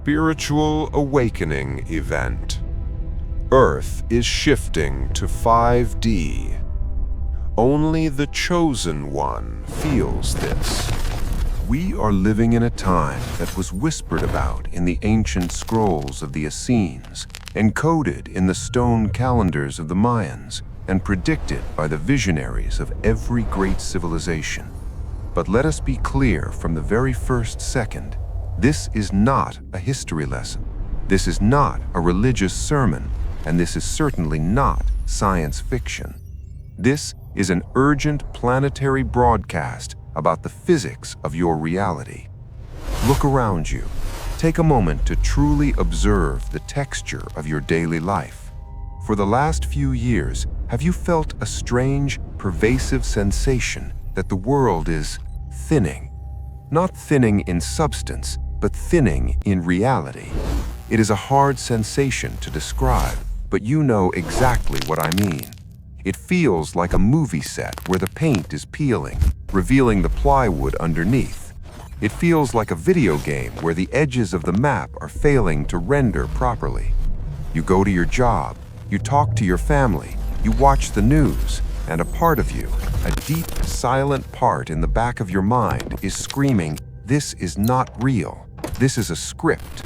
spiritual awakening event. Earth is shifting to 5D. Only the chosen one feels this. We are living in a time that was whispered about in the ancient scrolls of the Essenes, encoded in the stone calendars of the Mayans, and predicted by the visionaries of every great civilization. But let us be clear from the very first second, this is not a history lesson. This is not a religious sermon, and this is certainly not science fiction. This is an urgent planetary broadcast about the physics of your reality. Look around you. Take a moment to truly observe the texture of your daily life. For the last few years, have you felt a strange, pervasive sensation that the world is thinning? Not thinning in substance, but thinning in reality. It is a hard sensation to describe, but you know exactly what I mean. It feels like a movie set where the paint is peeling, revealing the plywood underneath. It feels like a video game where the edges of the map are failing to render properly. You go to your job, you talk to your family, you watch the news, and a part of you, a deep, silent part in the back of your mind, is screaming, "This is not real. This is a script."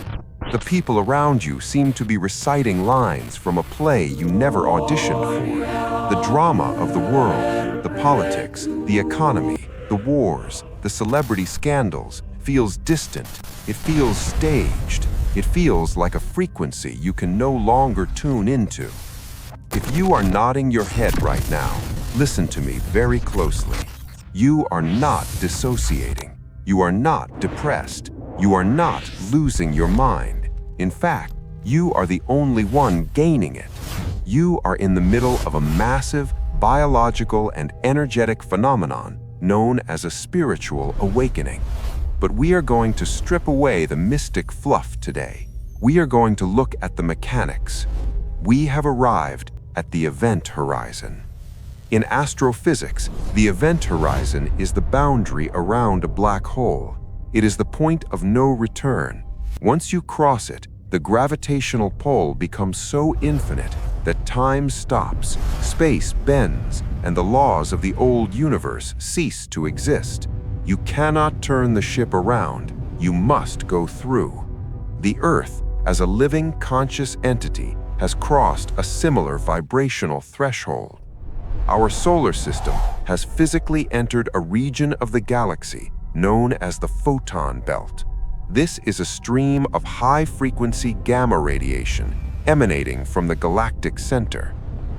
The people around you seem to be reciting lines from a play you never auditioned for. The drama of the world, the politics, the economy, the wars, the celebrity scandals feels distant. It feels staged. It feels like a frequency you can no longer tune into. If you are nodding your head right now, listen to me very closely. You are not dissociating. You are not depressed. You are not losing your mind. In fact, you are the only one gaining it. You are in the middle of a massive biological and energetic phenomenon known as a spiritual awakening. But we are going to strip away the mystic fluff today. We are going to look at the mechanics. We have arrived at the event horizon. In astrophysics, the event horizon is the boundary around a black hole. It is the point of no return. Once you cross it, the gravitational pull becomes so infinite that time stops, space bends, and the laws of the old universe cease to exist. You cannot turn the ship around. You must go through. The Earth, as a living, conscious entity, has crossed a similar vibrational threshold. Our solar system has physically entered a region of the galaxy known as the photon belt. This is a stream of high-frequency gamma radiation emanating from the galactic center.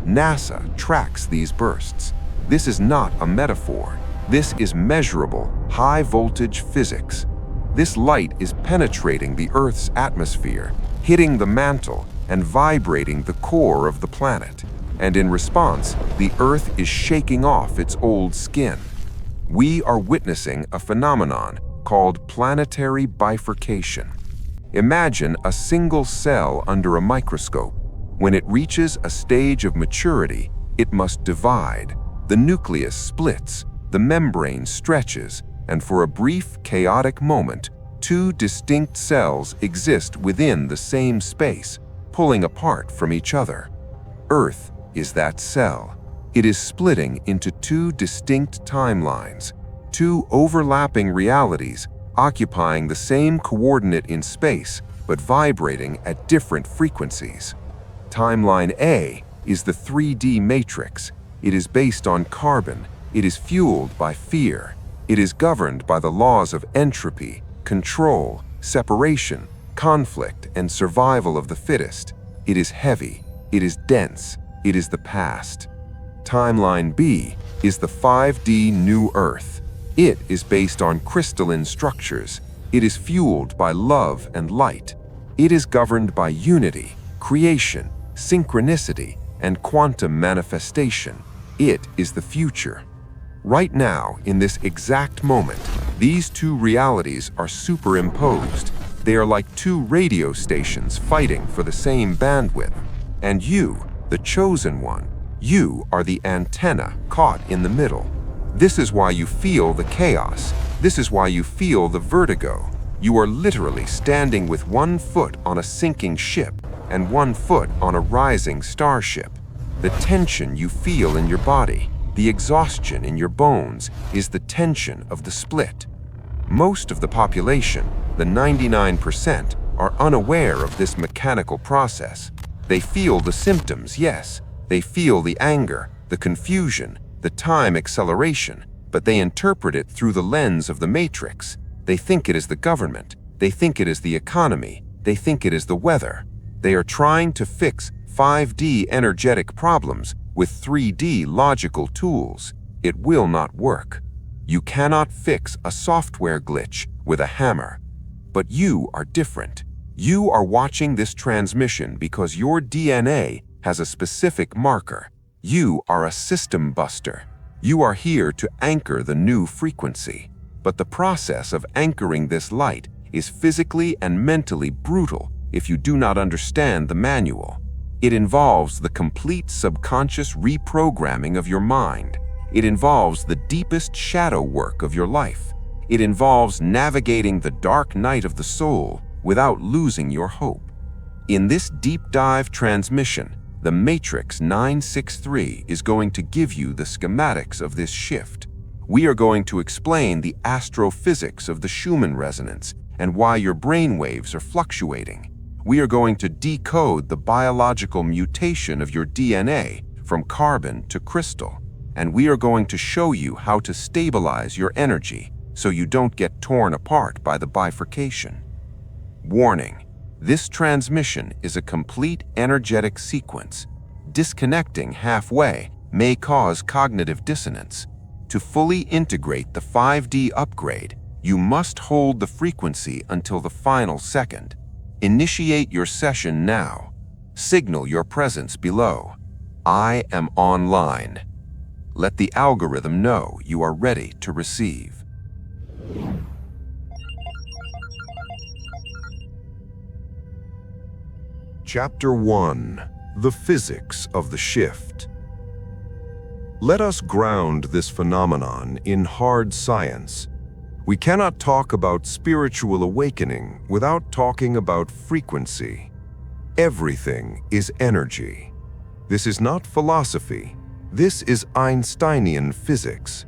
NASA tracks these bursts. This is not a metaphor. This is measurable, high-voltage physics. This light is penetrating the Earth's atmosphere, hitting the mantle, and vibrating the core of the planet. And in response, the Earth is shaking off its old skin. We are witnessing a phenomenon called planetary bifurcation. Imagine a single cell under a microscope. When it reaches a stage of maturity, it must divide. The nucleus splits, the membrane stretches, and for a brief, chaotic moment, two distinct cells exist within the same space, pulling apart from each other. Earth is that cell. It is splitting into two distinct timelines, two overlapping realities occupying the same coordinate in space but vibrating at different frequencies. Timeline A is the 3D matrix. It is based on carbon. It is fueled by fear. It is governed by the laws of entropy, control, separation, conflict, and survival of the fittest. It is heavy. It is dense. It is the past. Timeline B is the 5D New Earth. It is based on crystalline structures. It is fueled by love and light. It is governed by unity, creation, synchronicity, and quantum manifestation. It is the future. Right now, in this exact moment, these two realities are superimposed. They are like two radio stations fighting for the same bandwidth. And you, the chosen one, you are the antenna caught in the middle. This is why you feel the chaos. This is why you feel the vertigo. You are literally standing with one foot on a sinking ship and one foot on a rising starship. The tension you feel in your body, the exhaustion in your bones, is the tension of the split. Most of the population, the 99%, are unaware of this mechanical process. They feel the symptoms, yes. They feel the anger, the confusion, the time acceleration, but they interpret it through the lens of the matrix. They think it is the government. They think it is the economy. They think it is the weather. They are trying to fix 5D energetic problems with 3D logical tools. It will not work. You cannot fix a software glitch with a hammer. But you are different. You are watching this transmission because your DNA has a specific marker. You are a system buster. You are here to anchor the new frequency. But the process of anchoring this light is physically and mentally brutal if you do not understand the manual. It involves the complete subconscious reprogramming of your mind. It involves the deepest shadow work of your life. It involves navigating the dark night of the soul without losing your hope. In this deep dive transmission, the Matrix 963 is going to give you the schematics of this shift. We are going to explain the astrophysics of the Schumann Resonance and why your brainwaves are fluctuating. We are going to decode the biological mutation of your DNA from carbon to crystal. And we are going to show you how to stabilize your energy so you don't get torn apart by the bifurcation. Warning: this transmission is a complete energetic sequence. Disconnecting halfway may cause cognitive dissonance. To fully integrate the 5D upgrade, you must hold the frequency until the final second. Initiate your session now. Signal your presence below. I am online. Let the algorithm know you are ready to receive. Chapter 1: The Physics of the Shift. Let us ground this phenomenon in hard science. We cannot talk about spiritual awakening without talking about frequency. Everything is energy. This is not philosophy. This is Einsteinian physics.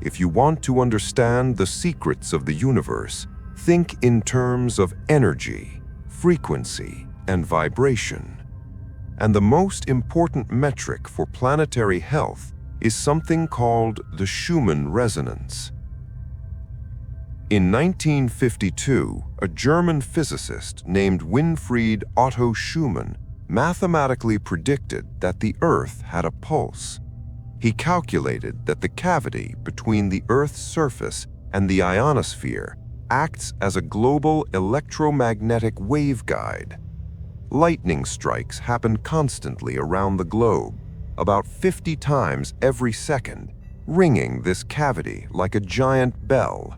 If you want to understand the secrets of the universe, think in terms of energy, frequency, and vibration. And the most important metric for planetary health is something called the Schumann Resonance. In 1952, a German physicist named Winfried Otto Schumann mathematically predicted that the Earth had a pulse. He calculated that the cavity between the Earth's surface and the ionosphere acts as a global electromagnetic waveguide. Lightning strikes happen constantly around the globe, about 50 times every second, ringing this cavity like a giant bell.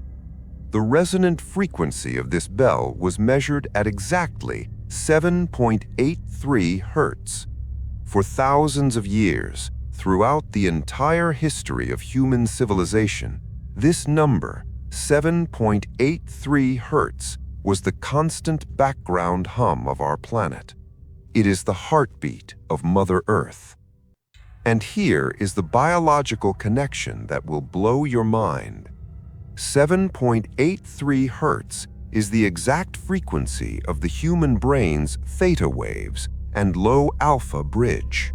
The resonant frequency of this bell was measured at exactly 7.83 Hertz. For thousands of years, throughout the entire history of human civilization, this number, 7.83 Hertz, was the constant background hum of our planet. It is the heartbeat of Mother Earth. And here is the biological connection that will blow your mind. 7.83 Hertz is the exact frequency of the human brain's theta waves and low alpha bridge.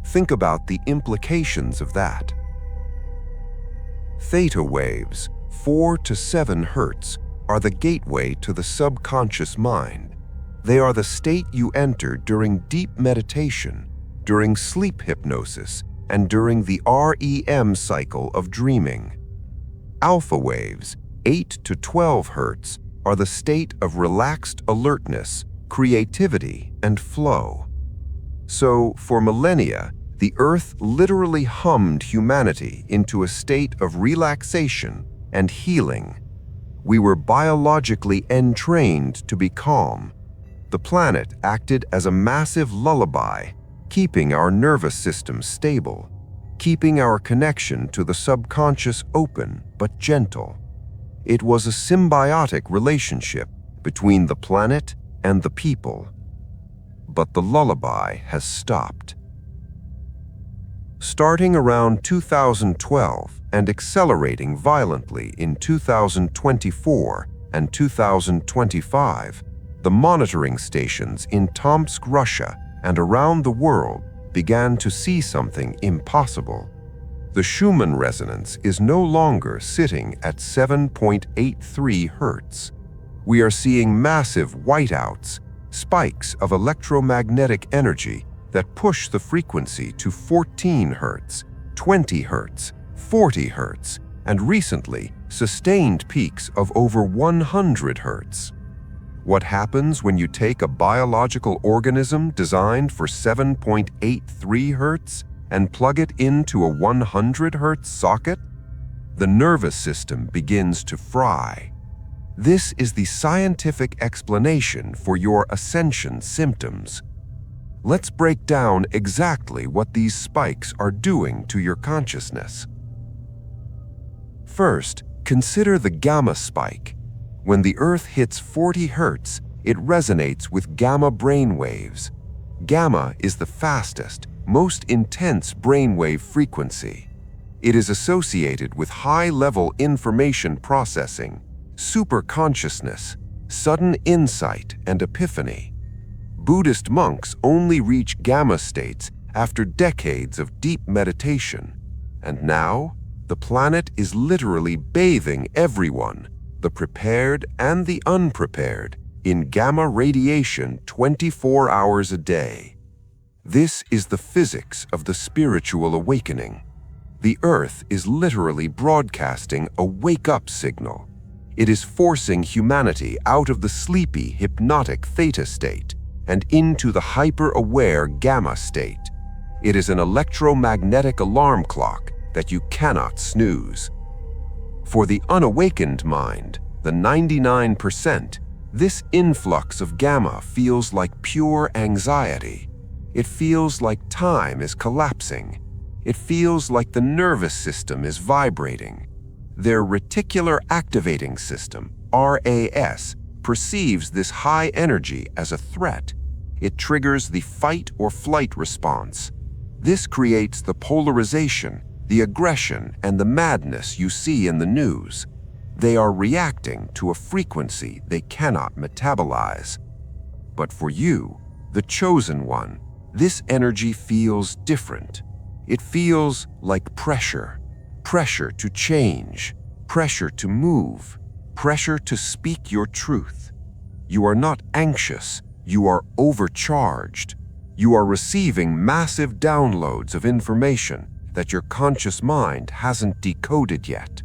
Think about the implications of that. Theta waves, 4 to 7 Hertz, are the gateway to the subconscious mind. They are the state you enter during deep meditation, during sleep hypnosis, and during the REM cycle of dreaming. Alpha waves, 8 to 12 Hertz, are the state of relaxed alertness, creativity, and flow. So, for millennia, the Earth literally hummed humanity into a state of relaxation and healing. We were biologically entrained to be calm. The planet acted as a massive lullaby, keeping our nervous system stable, keeping our connection to the subconscious open but gentle. It was a symbiotic relationship between the planet and the people. But the lullaby has stopped. Starting around 2012 and accelerating violently in 2024 and 2025, the monitoring stations in Tomsk, Russia, and around the world began to see something impossible. The Schumann resonance is no longer sitting at 7.83 Hz. We are seeing massive whiteouts, spikes of electromagnetic energy that push the frequency to 14 Hz, 20 Hz, 40 Hz, and recently sustained peaks of over 100 Hz. What happens when you take a biological organism designed for 7.83 Hz and plug it into a 100 Hz socket? The nervous system begins to fry. This is the scientific explanation for your ascension symptoms. Let's break down exactly what these spikes are doing to your consciousness. First, consider the gamma spike. When the Earth hits 40 Hz, it resonates with gamma brainwaves. Gamma is the fastest, most intense brainwave frequency. It is associated with high-level information processing, superconsciousness, sudden insight, and epiphany. Buddhist monks only reach gamma states after decades of deep meditation. And now, the planet is literally bathing everyone, the prepared and the unprepared, in gamma radiation 24 hours a day. This is the physics of the spiritual awakening. The Earth is literally broadcasting a wake-up signal. It is forcing humanity out of the sleepy, hypnotic Theta state and into the hyper-aware gamma state. It is an electromagnetic alarm clock that you cannot snooze. For the unawakened mind, the 99%, this influx of gamma feels like pure anxiety. It feels like time is collapsing. It feels like the nervous system is vibrating. Their reticular activating system, RAS, perceives this high energy as a threat. It triggers the fight or flight response. This creates the polarization, the aggression, and the madness you see in the news. They are reacting to a frequency they cannot metabolize. But for you, the chosen one, this energy feels different. It feels like pressure. Pressure to change, pressure to move, pressure to speak your truth. You are not anxious, you are overcharged. You are receiving massive downloads of information that your conscious mind hasn't decoded yet.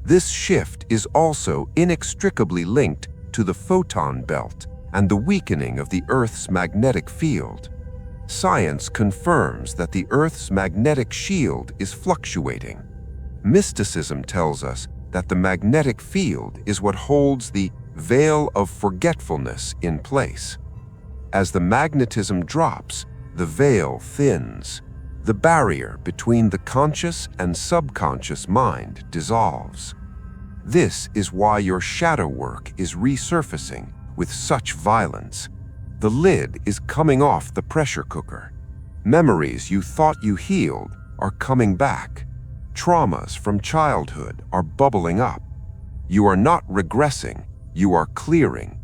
This shift is also inextricably linked to the photon belt and the weakening of the Earth's magnetic field. Science confirms that the Earth's magnetic shield is fluctuating. Mysticism tells us that the magnetic field is what holds the veil of forgetfulness in place. As the magnetism drops, the veil thins. The barrier between the conscious and subconscious mind dissolves. This is why your shadow work is resurfacing with such violence. The lid is coming off the pressure cooker. Memories you thought you healed are coming back. Traumas from childhood are bubbling up. You are not regressing, you are clearing.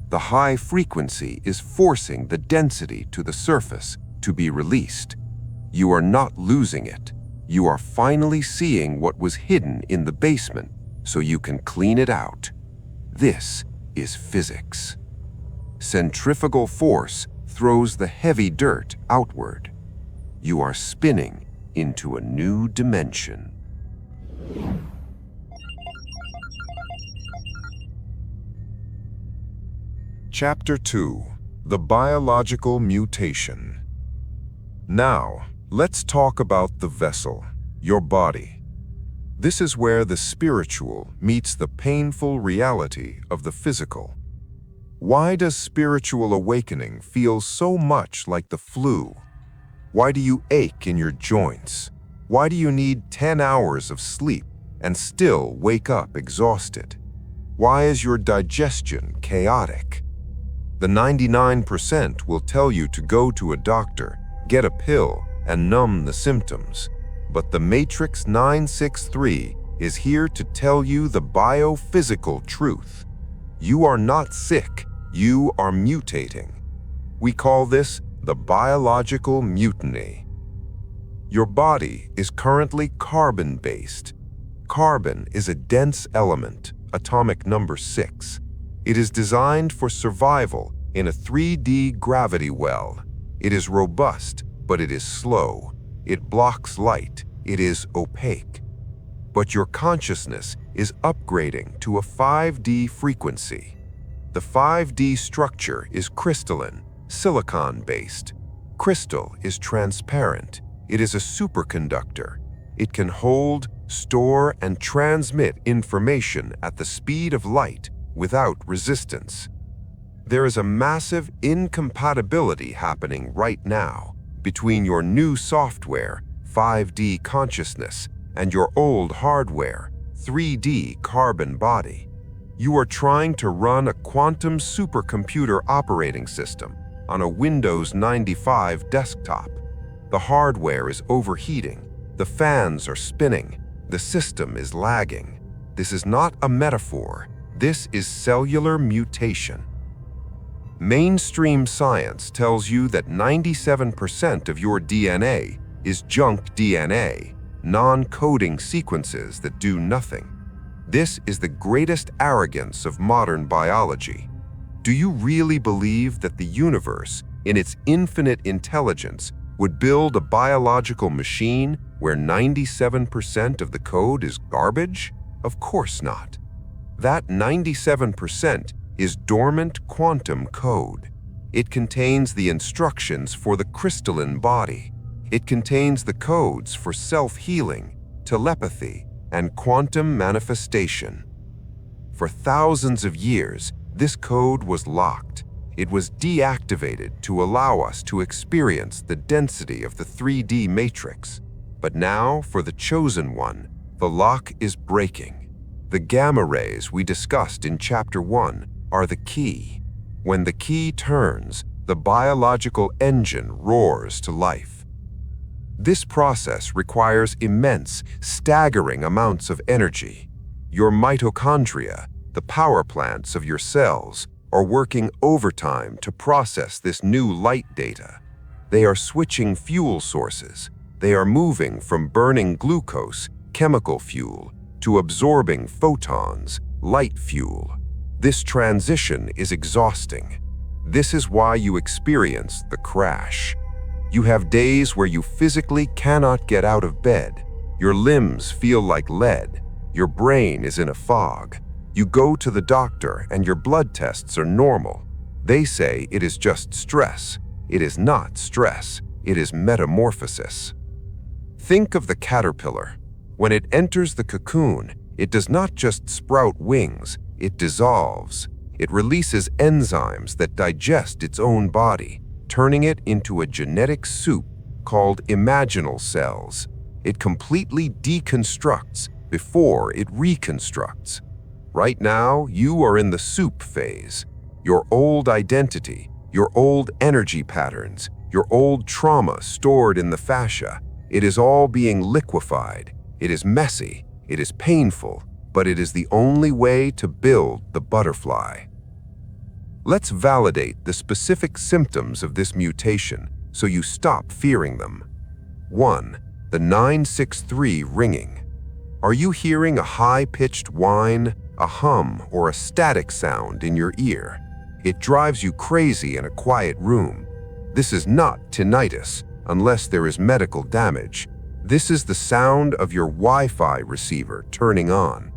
The high frequency is forcing the density to the surface to be released. You are not losing it. You are finally seeing what was hidden in the basement so you can clean it out. This is physics. Centrifugal force throws the heavy dirt outward. You are spinning into a new dimension. Chapter 2: The Biological Mutation. Now, let's talk about the vessel, your body. This is where the spiritual meets the painful reality of the physical. Why does spiritual awakening feel so much like the flu? Why do you ache in your joints? Why do you need 10 hours of sleep and still wake up exhausted? Why is your digestion chaotic? The 99% will tell you to go to a doctor, get a pill, and numb the symptoms. But the Matrix 963 is here to tell you the biophysical truth. You are not sick, you are mutating. We call this the biological mutiny. Your body is currently carbon-based. Carbon is a dense element, atomic number 6. It is designed for survival in a 3D gravity well. It is robust, but it is slow. It blocks light. It is opaque. But your consciousness is upgrading to a 5D frequency. The 5D structure is crystalline, silicon-based. Crystal is transparent. It is a superconductor. It can hold, store, and transmit information at the speed of light without resistance. There is a massive incompatibility happening right now between your new software, 5D consciousness, and your old hardware, 3D carbon body. You are trying to run a quantum supercomputer operating system on a Windows 95 desktop. The hardware is overheating, the fans are spinning, the system is lagging. This is not a metaphor, this is cellular mutation. Mainstream science tells you that 97% of your DNA is junk DNA, non-coding sequences that do nothing. This is the greatest arrogance of modern biology. Do you really believe that the universe, in its infinite intelligence, would build a biological machine where 97% of the code is garbage? Of course not. That 97% is dormant quantum code. It contains the instructions for the crystalline body. It contains the codes for self-healing, telepathy, and quantum manifestation. For thousands of years, this code was locked. It was deactivated to allow us to experience the density of the 3D matrix. But now, for the chosen one, the lock is breaking. The gamma rays we discussed in Chapter 1 are the key. When the key turns, the biological engine roars to life. This process requires immense, staggering amounts of energy. Your mitochondria, the power plants of your cells, are working overtime to process this new light data. They are switching fuel sources. They are moving from burning glucose, chemical fuel, to absorbing photons, light fuel. This transition is exhausting. This is why you experience the crash. You have days where you physically cannot get out of bed. Your limbs feel like lead. Your brain is in a fog. You go to the doctor and your blood tests are normal. They say it is just stress. It is not stress. It is metamorphosis. Think of the caterpillar. When it enters the cocoon, it does not just sprout wings, it dissolves. It releases enzymes that digest its own body, turning it into a genetic soup called imaginal cells. It completely deconstructs before it reconstructs. Right now, you are in the soup phase. Your old identity, your old energy patterns, your old trauma stored in the fascia, it is all being liquefied. It is messy, it is painful, but it is the only way to build the butterfly. Let's validate the specific symptoms of this mutation so you stop fearing them. 1. The 963 ringing. Are you hearing a high-pitched whine, a hum, or a static sound in your ear? It drives you crazy in a quiet room. This is not tinnitus, unless there is medical damage. This is the sound of your Wi-Fi receiver turning on.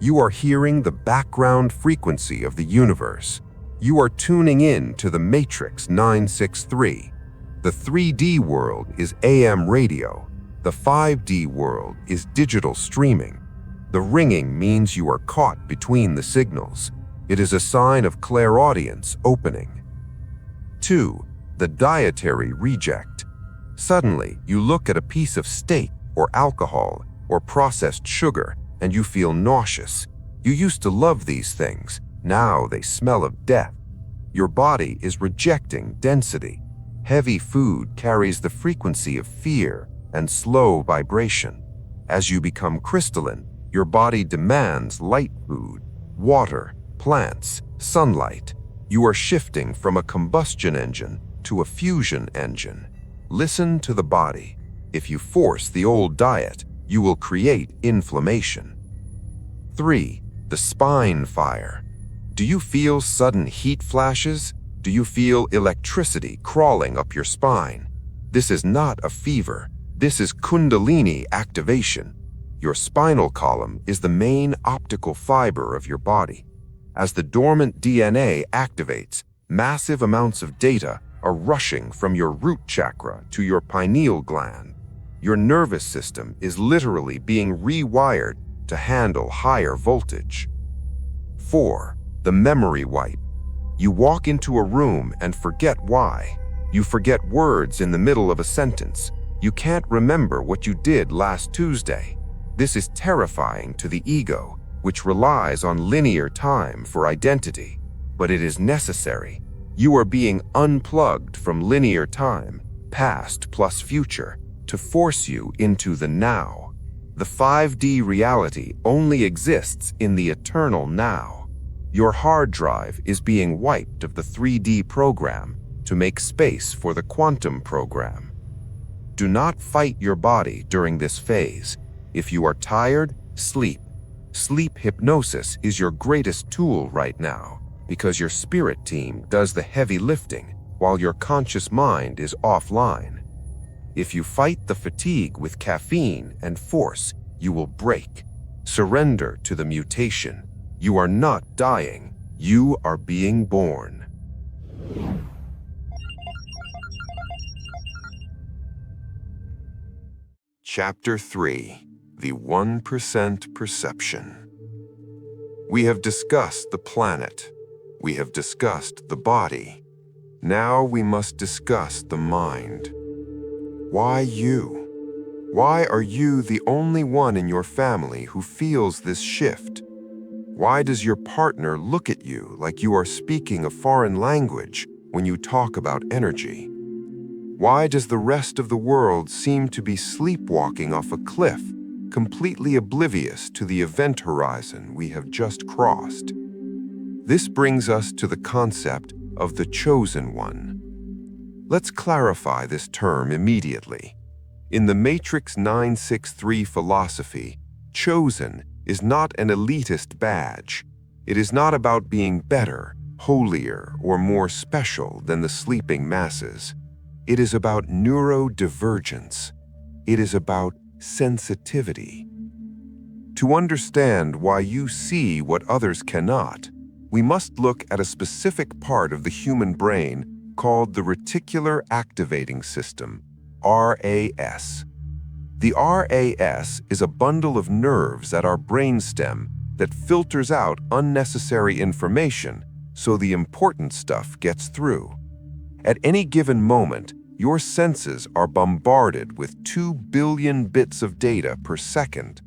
You are hearing the background frequency of the universe. You are tuning in to the Matrix 963. The 3D world is AM radio. The 5D world is digital streaming. The ringing means you are caught between the signals. It is a sign of clairaudience opening. 2. The dietary reject. Suddenly, you look at a piece of steak or alcohol or processed sugar and you feel nauseous. You used to love these things. Now they smell of death. Your body is rejecting density. Heavy food carries the frequency of fear and slow vibration. As you become crystalline, your body demands light food, water, plants, sunlight. You are shifting from a combustion engine to a fusion engine. Listen to the body. If you force the old diet, you will create inflammation. 3. The spine fire. Do you feel sudden heat flashes? Do you feel electricity crawling up your spine? This is not a fever. This is Kundalini activation. Your spinal column is the main optical fiber of your body. As the dormant DNA activates, massive amounts of data are rushing from your root chakra to your pineal gland. Your nervous system is literally being rewired to handle higher voltage. 4. The memory wipe. You walk into a room and forget why. You forget words in the middle of a sentence. You can't remember what you did last Tuesday. This is terrifying to the ego, which relies on linear time for identity. But it is necessary. You are being unplugged from linear time, past plus future, to force you into the now. The 5D reality only exists in the eternal now. Your hard drive is being wiped of the 3D program to make space for the quantum program. Do not fight your body during this phase. If you are tired, sleep. Sleep hypnosis is your greatest tool right now because your spirit team does the heavy lifting while your conscious mind is offline. If you fight the fatigue with caffeine and force, you will break. Surrender to the mutation. You are not dying. You are being born. Chapter 3. The 1% Perception. We have discussed the planet. We have discussed the body. Now we must discuss the mind. Why you? Why are you the only one in your family who feels this shift? Why does your partner look at you like you are speaking a foreign language when you talk about energy? Why does the rest of the world seem to be sleepwalking off a cliff, completely oblivious to the event horizon we have just crossed? This brings us to the concept of the chosen one. Let's clarify this term immediately. In the Matrix 963 philosophy, chosen is not an elitist badge. It is not about being better, holier, or more special than the sleeping masses. It is about neurodivergence. It is about sensitivity. To understand why you see what others cannot, we must look at a specific part of the human brain called the reticular activating system, RAS. The RAS is a bundle of nerves at our brainstem that filters out unnecessary information so the important stuff gets through. At any given moment, your senses are bombarded with 2 billion bits of data per second.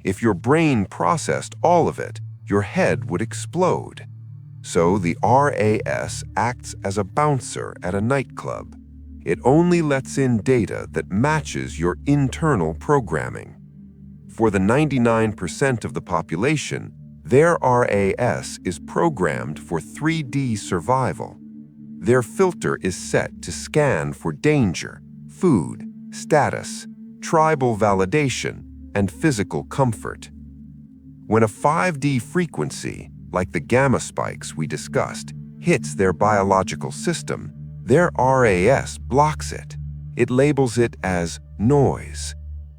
If your brain processed all of it, your head would explode. So the RAS acts as a bouncer at a nightclub. It only lets in data that matches your internal programming. For the 99% of the population, their RAS is programmed for 3D survival. Their filter is set to scan for danger, food, status, tribal validation, and physical comfort. When a 5D frequency, like the gamma spikes we discussed, hits their biological system, their RAS blocks it. It labels it as noise.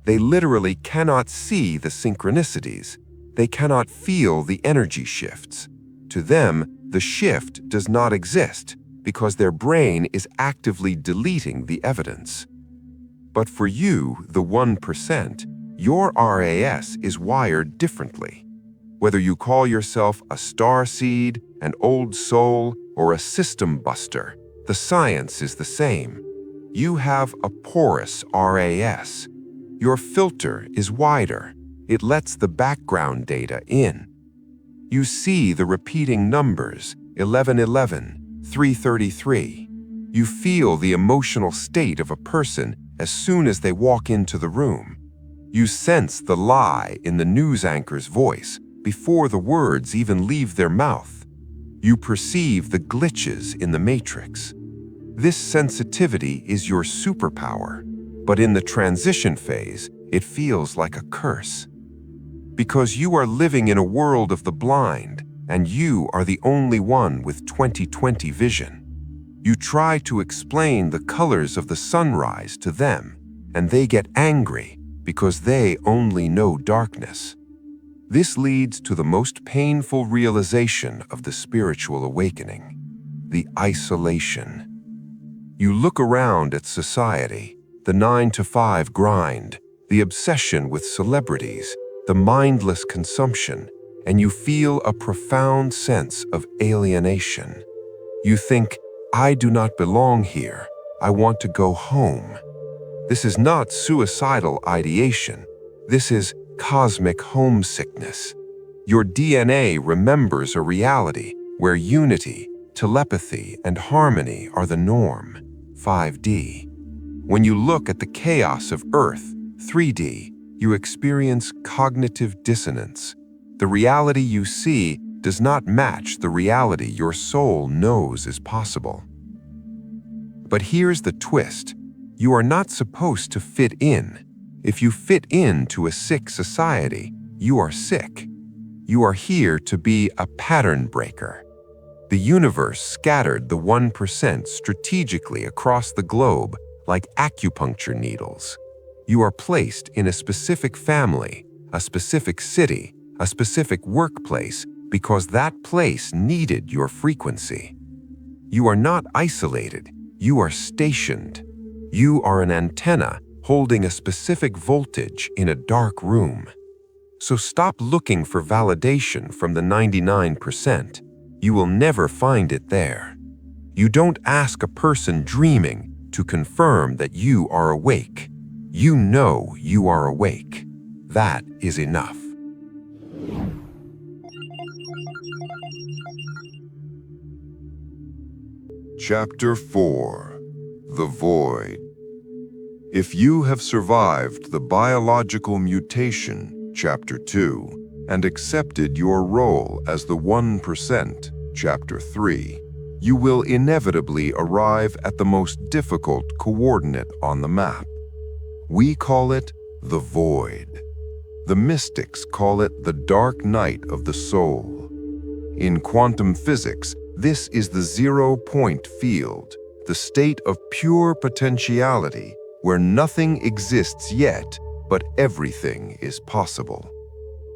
They literally cannot see the synchronicities. They cannot feel the energy shifts. To them, the shift does not exist because their brain is actively deleting the evidence. But for you, the 1%, your RAS is wired differently. Whether you call yourself a starseed, an old soul, or a system buster, the science is the same. You have a porous RAS. Your filter is wider. it lets the background data in. You see the repeating numbers, 1111, 333. You feel the emotional state of a person as soon as they walk into the room. You sense the lie in the news anchor's voice before the words even leave their mouth. You perceive the glitches in the matrix. This sensitivity is your superpower, but in the transition phase, it feels like a curse. Because you are living in a world of the blind, and you are the only one with 20/20 vision. You try to explain the colors of the sunrise to them, and they get angry because they only know darkness. This leads to the most painful realization of the spiritual awakening, the isolation. You look around at society, the 9-to-5 grind, the obsession with celebrities, the mindless consumption, and you feel a profound sense of alienation. You think, I do not belong here. I want to go home. This is not suicidal ideation. This is cosmic homesickness. Your DNA remembers a reality where unity, telepathy, and harmony are the norm, 5D. When you look at the chaos of Earth, 3D, you experience cognitive dissonance. The reality you see does not match the reality your soul knows is possible. But here's the twist. You are not supposed to fit in. If you fit into a sick society, you are sick. You are here to be a pattern breaker. The universe scattered the 1% strategically across the globe like acupuncture needles. You are placed in a specific family, a specific city, a specific workplace because that place needed your frequency. You are not isolated, you are stationed. You are an antenna holding a specific voltage in a dark room. So stop looking for validation from the 99%. You will never find it there. You don't ask a person dreaming to confirm that you are awake. You know you are awake. That is enough. Chapter 4. The Void. If you have survived the biological mutation, Chapter 2, and accepted your role as the 1%, Chapter 3, you will inevitably arrive at the most difficult coordinate on the map. We call it the void. The mystics call it the dark night of the soul. In quantum physics, this is the zero-point field, the state of pure potentiality where nothing exists yet, but everything is possible.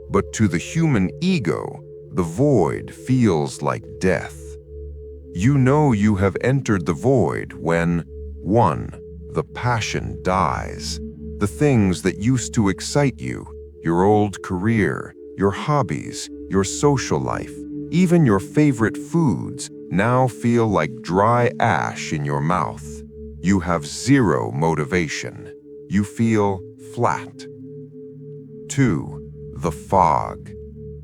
But to the human ego, the void feels like death. You know you have entered the void when 1. The passion dies. The things that used to excite you, your old career, your hobbies, your social life, even your favorite foods, now feel like dry ash in your mouth. You have zero motivation. You feel flat. 2. The fog.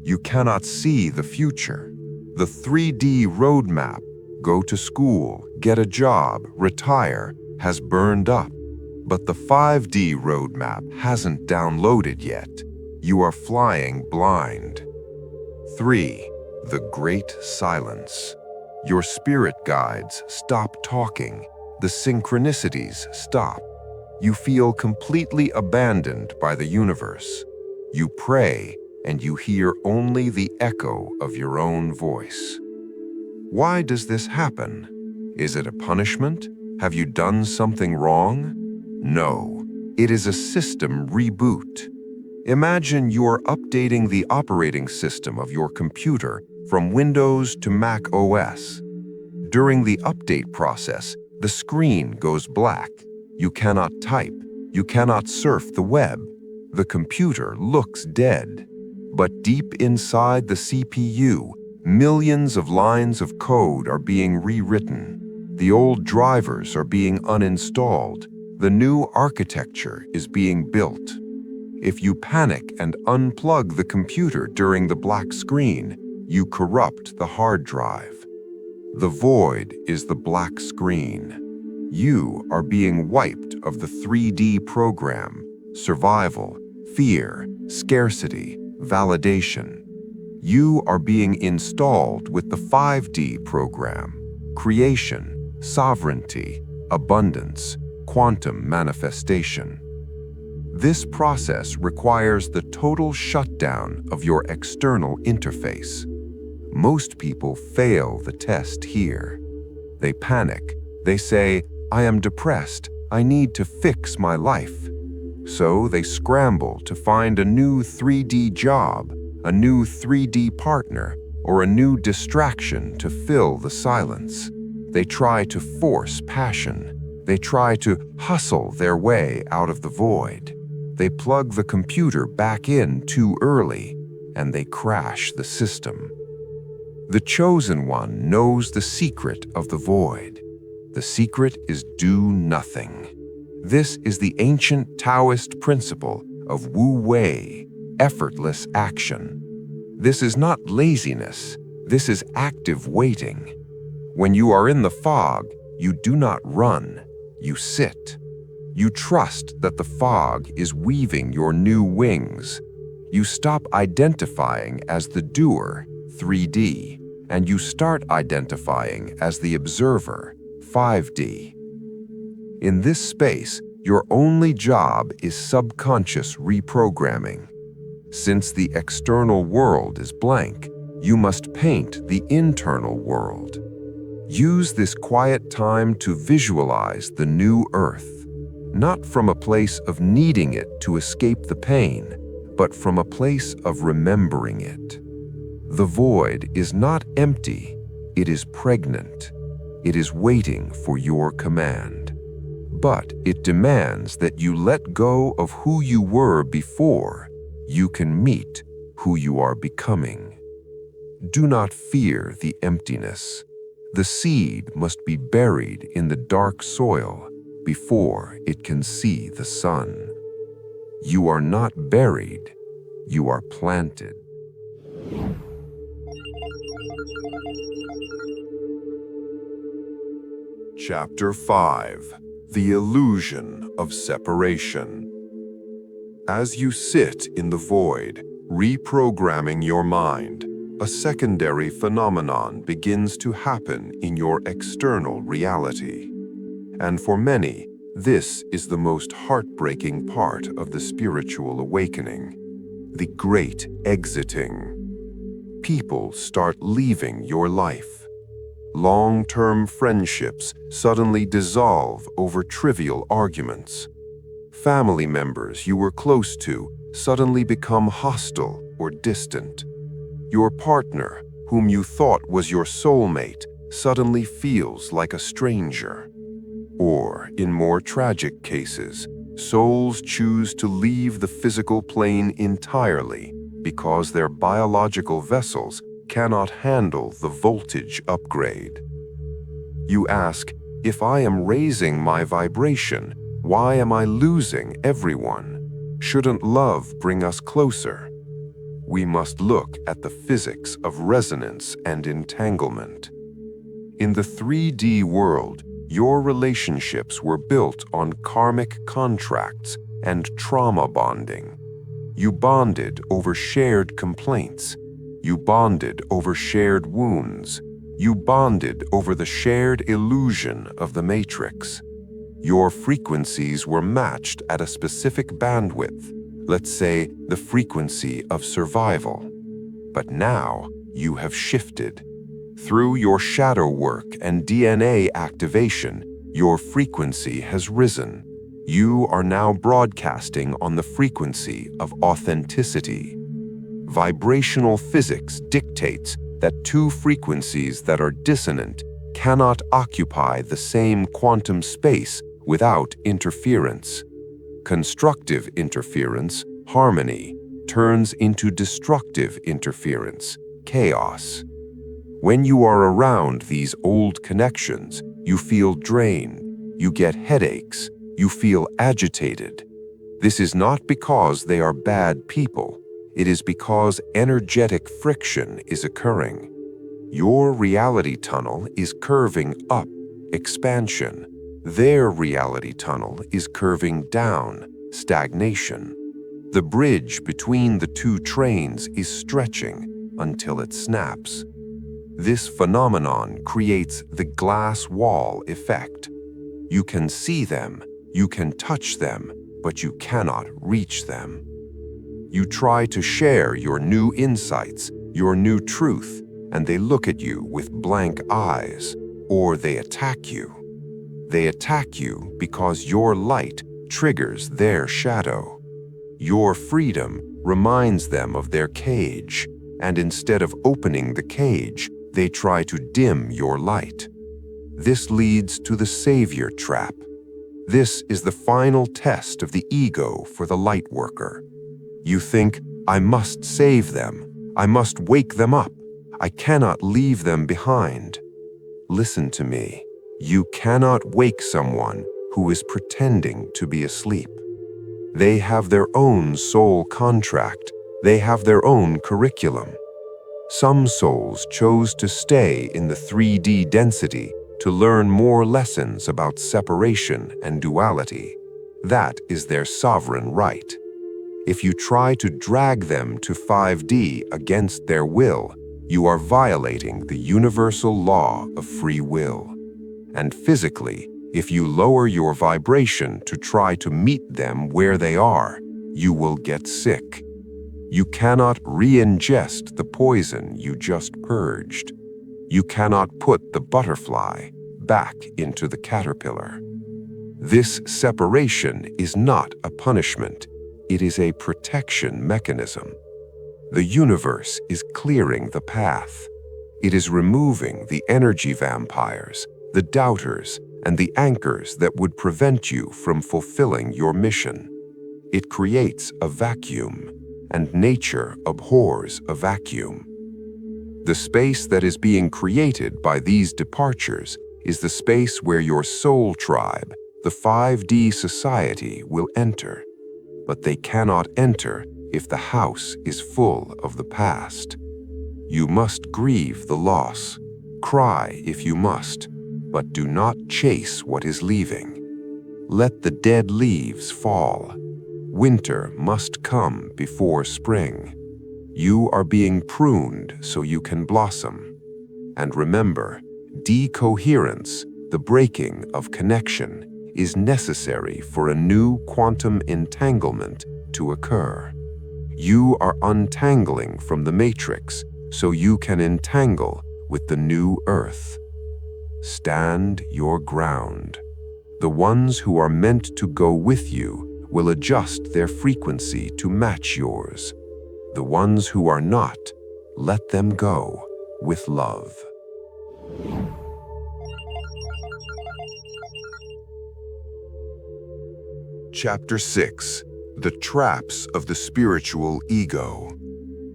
You cannot see the future. The 3D roadmap, go to school, get a job, retire, has burned up. But the 5D roadmap hasn't downloaded yet. You are flying blind. 3. The great silence. Your spirit guides stop talking. The synchronicities stop. You feel completely abandoned by the universe. You pray, and you hear only the echo of your own voice. Why does this happen? Is it a punishment? Have you done something wrong? No, it is a system reboot. Imagine you're updating the operating system of your computer from Windows to Mac OS. During the update process, the screen goes black. You cannot type. You cannot surf the web. The computer looks dead. But deep inside the CPU, millions of lines of code are being rewritten. The old drivers are being uninstalled. The new architecture is being built. If you panic and unplug the computer during the black screen, you corrupt the hard drive. The void is the black screen. You are being wiped of the 3D program: survival, fear, scarcity, validation. You are being installed with the 5D program: creation, sovereignty, abundance, quantum manifestation. This process requires the total shutdown of your external interface. Most people fail the test here. They panic. They say, "I am depressed. I need to fix my life." So they scramble to find a new 3D job, a new 3D partner, or a new distraction to fill the silence. They try to force passion. They try to hustle their way out of the void. They plug the computer back in too early, and they crash the system. The chosen one knows the secret of the void. The secret is do nothing. This is the ancient Taoist principle of Wu Wei, effortless action. This is not laziness. This is active waiting. When you are in the fog, you do not run, you sit. You trust that the fog is weaving your new wings. You stop identifying as the doer, 3D, and you start identifying as the observer, 5D. In this space, your only job is subconscious reprogramming. Since the external world is blank, you must paint the internal world. Use this quiet time to visualize the new earth. Not from a place of needing it to escape the pain, but from a place of remembering it. The void is not empty, it is pregnant. It is waiting for your command. But it demands that you let go of who you were before you can meet who you are becoming. Do not fear the emptiness. The seed must be buried in the dark soil before it can see the sun. You are not buried, you are planted. Chapter 5: The Illusion of Separation. As you sit in the void, reprogramming your mind, a secondary phenomenon begins to happen in your external reality. And for many, this is the most heartbreaking part of the spiritual awakening: the great exiting. People start leaving your life. Long-term friendships suddenly dissolve over trivial arguments. Family members you were close to suddenly become hostile or distant. Your partner, whom you thought was your soulmate, suddenly feels like a stranger. Or, in more tragic cases, souls choose to leave the physical plane entirely because their biological vessels cannot handle the voltage upgrade. You ask, if I am raising my vibration, why am I losing everyone? Shouldn't love bring us closer? We must look at the physics of resonance and entanglement. In the 3D world, your relationships were built on karmic contracts and trauma bonding. You bonded over shared complaints. You bonded over shared wounds. You bonded over the shared illusion of the matrix. Your frequencies were matched at a specific bandwidth, let's say the frequency of survival. But now you have shifted. Through your shadow work and DNA activation, your frequency has risen. You are now broadcasting on the frequency of authenticity. Vibrational physics dictates that two frequencies that are dissonant cannot occupy the same quantum space without interference. Constructive interference, harmony, turns into destructive interference, chaos. When you are around these old connections, you feel drained, you get headaches, you feel agitated. This is not because they are bad people. It is because energetic friction is occurring. Your reality tunnel is curving up, expansion. Their reality tunnel is curving down, stagnation. The bridge between the two trains is stretching until it snaps. This phenomenon creates the glass wall effect. You can see them, you can touch them, but you cannot reach them. You try to share your new insights, your new truth, and they look at you with blank eyes, or they attack you. They attack you because your light triggers their shadow. Your freedom reminds them of their cage, and instead of opening the cage, they try to dim your light. This leads to the savior trap. This is the final test of the ego for the light worker. You think, I must save them. I must wake them up. I cannot leave them behind. Listen to me. You cannot wake someone who is pretending to be asleep. They have their own soul contract. They have their own curriculum. Some souls chose to stay in the 3D density to learn more lessons about separation and duality. That is their sovereign right. If you try to drag them to 5D against their will, you are violating the universal law of free will. And physically, if you lower your vibration to try to meet them where they are, you will get sick. You cannot re-ingest the poison you just purged. You cannot put the butterfly back into the caterpillar. This separation is not a punishment. It is a protection mechanism. The universe is clearing the path. It is removing the energy vampires, the doubters, and the anchors that would prevent you from fulfilling your mission. It creates a vacuum, and nature abhors a vacuum. The space that is being created by these departures is the space where your soul tribe, the 5D society, will enter. But they cannot enter if the house is full of the past. You must grieve the loss, cry if you must, but do not chase what is leaving. Let the dead leaves fall. Winter must come before spring. You are being pruned so you can blossom. And remember, decoherence, the breaking of connection, is necessary for a new quantum entanglement to occur. You are untangling from the matrix so you can entangle with the new earth. Stand your ground. The ones who are meant to go with you will adjust their frequency to match yours. The ones who are not, let them go with love. Chapter 6. The Traps of the Spiritual Ego.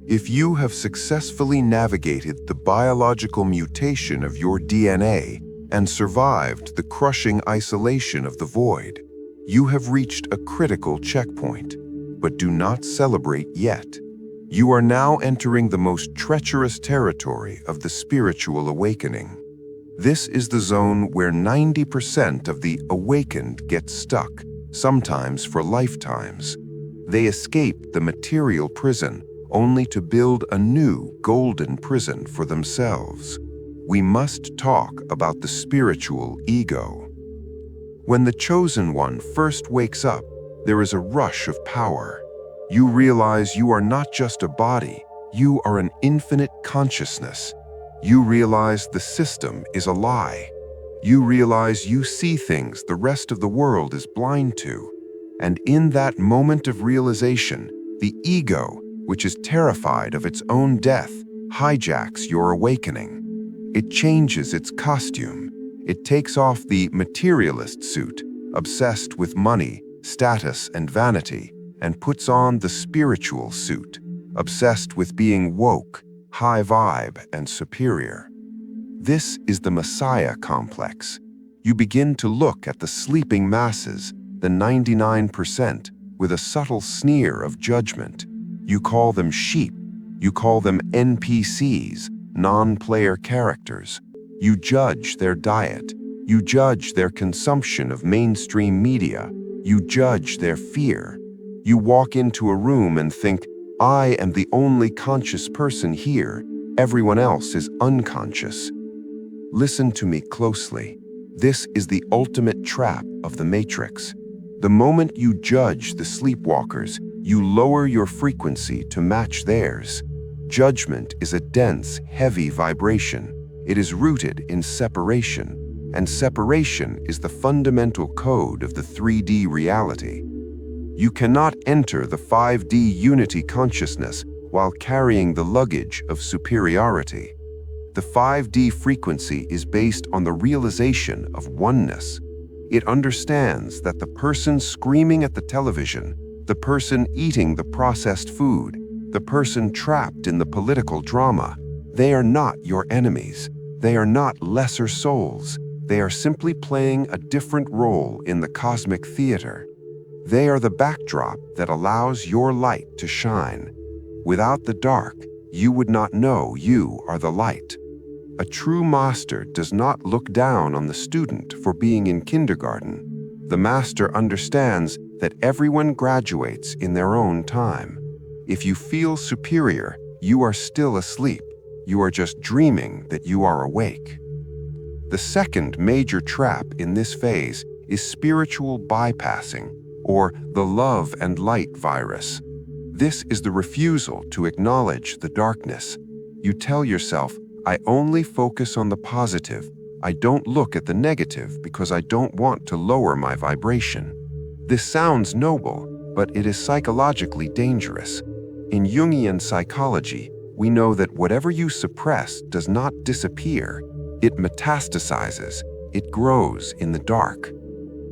If you have successfully navigated the biological mutation of your DNA and survived the crushing isolation of the void, you have reached a critical checkpoint, but do not celebrate yet. You are now entering the most treacherous territory of the spiritual awakening. This is the zone where 90% of the awakened get stuck, sometimes for lifetimes. They escape the material prison only to build a new golden prison for themselves. We must talk about the spiritual ego. When the chosen one first wakes up, there is a rush of power. You realize you are not just a body, you are an infinite consciousness. You realize the system is a lie. You realize you see things the rest of the world is blind to. And in that moment of realization, the ego, which is terrified of its own death, hijacks your awakening. It changes its costume. It takes off the materialist suit, obsessed with money, status, and vanity, and puts on the spiritual suit, obsessed with being woke, high vibe, and superior. This is the Messiah complex. You begin to look at the sleeping masses, the 99%, with a subtle sneer of judgment. You call them sheep. You call them NPCs, non-player characters. You judge their diet. You judge their consumption of mainstream media. You judge their fear. You walk into a room and think, I am the only conscious person here. Everyone else is unconscious. Listen to me closely. This is the ultimate trap of the Matrix. The moment you judge the sleepwalkers, you lower your frequency to match theirs. Judgment is a dense, heavy vibration. It is rooted in separation, and separation is the fundamental code of the 3D reality. You cannot enter the 5D unity consciousness while carrying the luggage of superiority. The 5D frequency is based on the realization of oneness. It understands that the person screaming at the television, the person eating the processed food, the person trapped in the political drama, they are not your enemies. They are not lesser souls. They are simply playing a different role in the cosmic theater. They are the backdrop that allows your light to shine. Without the dark, you would not know you are the light. A true master does not look down on the student for being in kindergarten. The master understands that everyone graduates in their own time. If you feel superior, you are still asleep. You are just dreaming that you are awake. The second major trap in this phase is spiritual bypassing, or the love and light virus. This is the refusal to acknowledge the darkness. You tell yourself, I only focus on the positive. I don't look at the negative because I don't want to lower my vibration. This sounds noble, but it is psychologically dangerous. In Jungian psychology, we know that whatever you suppress does not disappear. It metastasizes. It grows in the dark.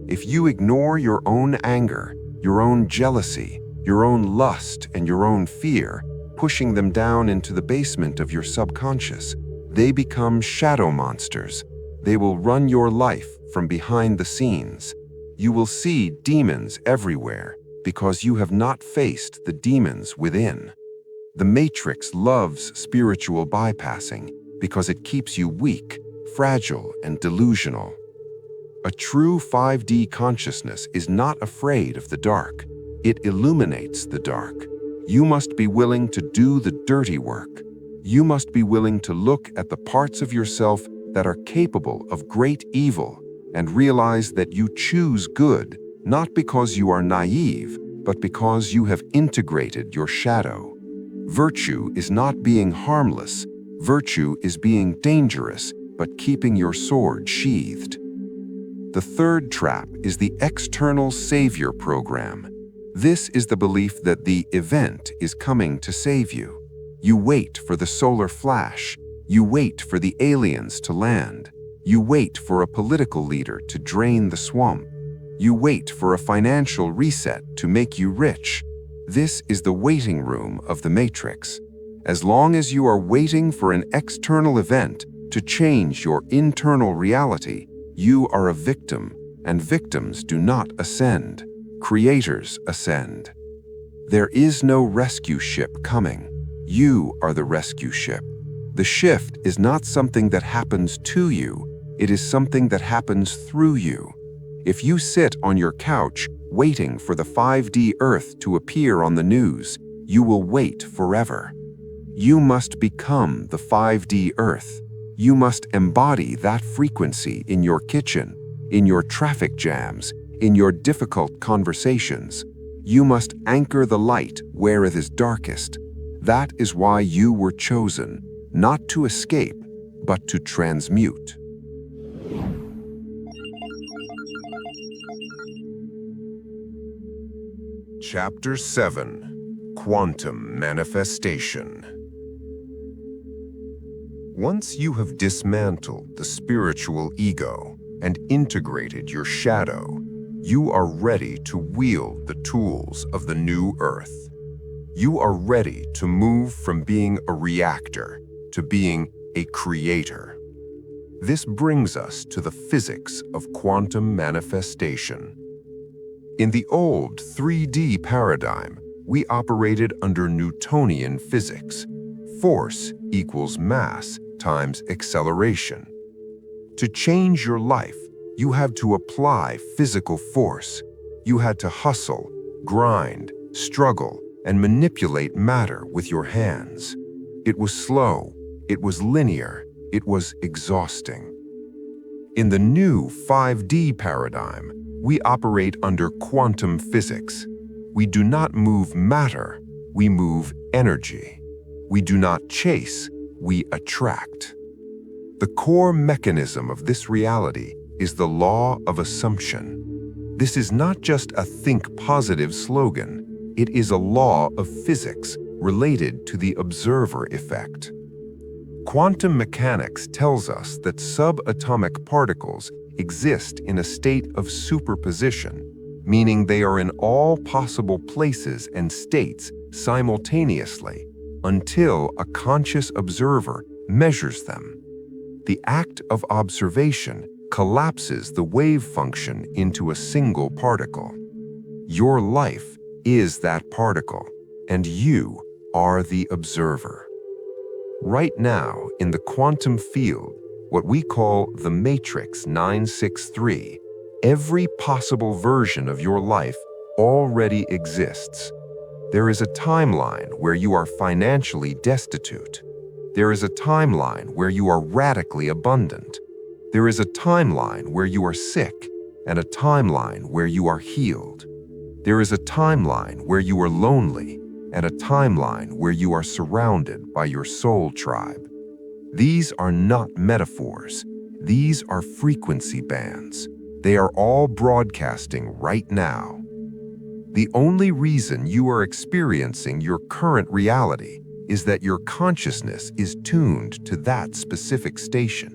If you ignore your own anger, your own jealousy, your own lust, and your own fear, pushing them down into the basement of your subconscious, they become shadow monsters. They will run your life from behind the scenes. You will see demons everywhere because you have not faced the demons within. The Matrix loves spiritual bypassing because it keeps you weak, fragile, and delusional. A true 5D consciousness is not afraid of the dark. It illuminates the dark. You must be willing to do the dirty work. You must be willing to look at the parts of yourself that are capable of great evil and realize that you choose good, not because you are naive, but because you have integrated your shadow. Virtue is not being harmless. Virtue is being dangerous, but keeping your sword sheathed. The third trap is the external savior program. This is the belief that the event is coming to save you. You wait for the solar flash. You wait for the aliens to land. You wait for a political leader to drain the swamp. You wait for a financial reset to make you rich. This is the waiting room of the Matrix. As long as you are waiting for an external event to change your internal reality, you are a victim, and victims do not ascend. Creators ascend. There is no rescue ship coming. You are the rescue ship. The shift is not something that happens to you. It is something that happens through you. If you sit on your couch waiting for the 5D Earth to appear on the news, you will wait forever. You must become the 5D Earth. You must embody that frequency in your kitchen, in your traffic jams, in your difficult conversations. You must anchor the light where it is darkest. That is why you were chosen, not to escape, but to transmute. Chapter 7: Quantum Manifestation. Once you have dismantled the spiritual ego and integrated your shadow, you are ready to wield the tools of the new Earth. You are ready to move from being a reactor to being a creator. This brings us to the physics of quantum manifestation. In the old 3D paradigm, we operated under Newtonian physics. Force equals mass times acceleration. To change your life, you had to apply physical force. You had to hustle, grind, struggle, and manipulate matter with your hands. It was slow, it was linear, it was exhausting. In the new 5D paradigm, we operate under quantum physics. We do not move matter, we move energy. We do not chase, we attract. The core mechanism of this reality is the law of assumption. This is not just a think positive slogan, it is a law of physics related to the observer effect. Quantum mechanics tells us that subatomic particles exist in a state of superposition, meaning they are in all possible places and states simultaneously until a conscious observer measures them. The act of observation collapses the wave function into a single particle. Your life is that particle, and you are the observer. Right now, in the quantum field, what we call the Matrix 963, every possible version of your life already exists. There is a timeline where you are financially destitute. There is a timeline where you are radically abundant. There is a timeline where you are sick, and a timeline where you are healed. There is a timeline where you are lonely, and a timeline where you are surrounded by your soul tribe. These are not metaphors. These are frequency bands. They are all broadcasting right now. The only reason you are experiencing your current reality is that your consciousness is tuned to that specific station.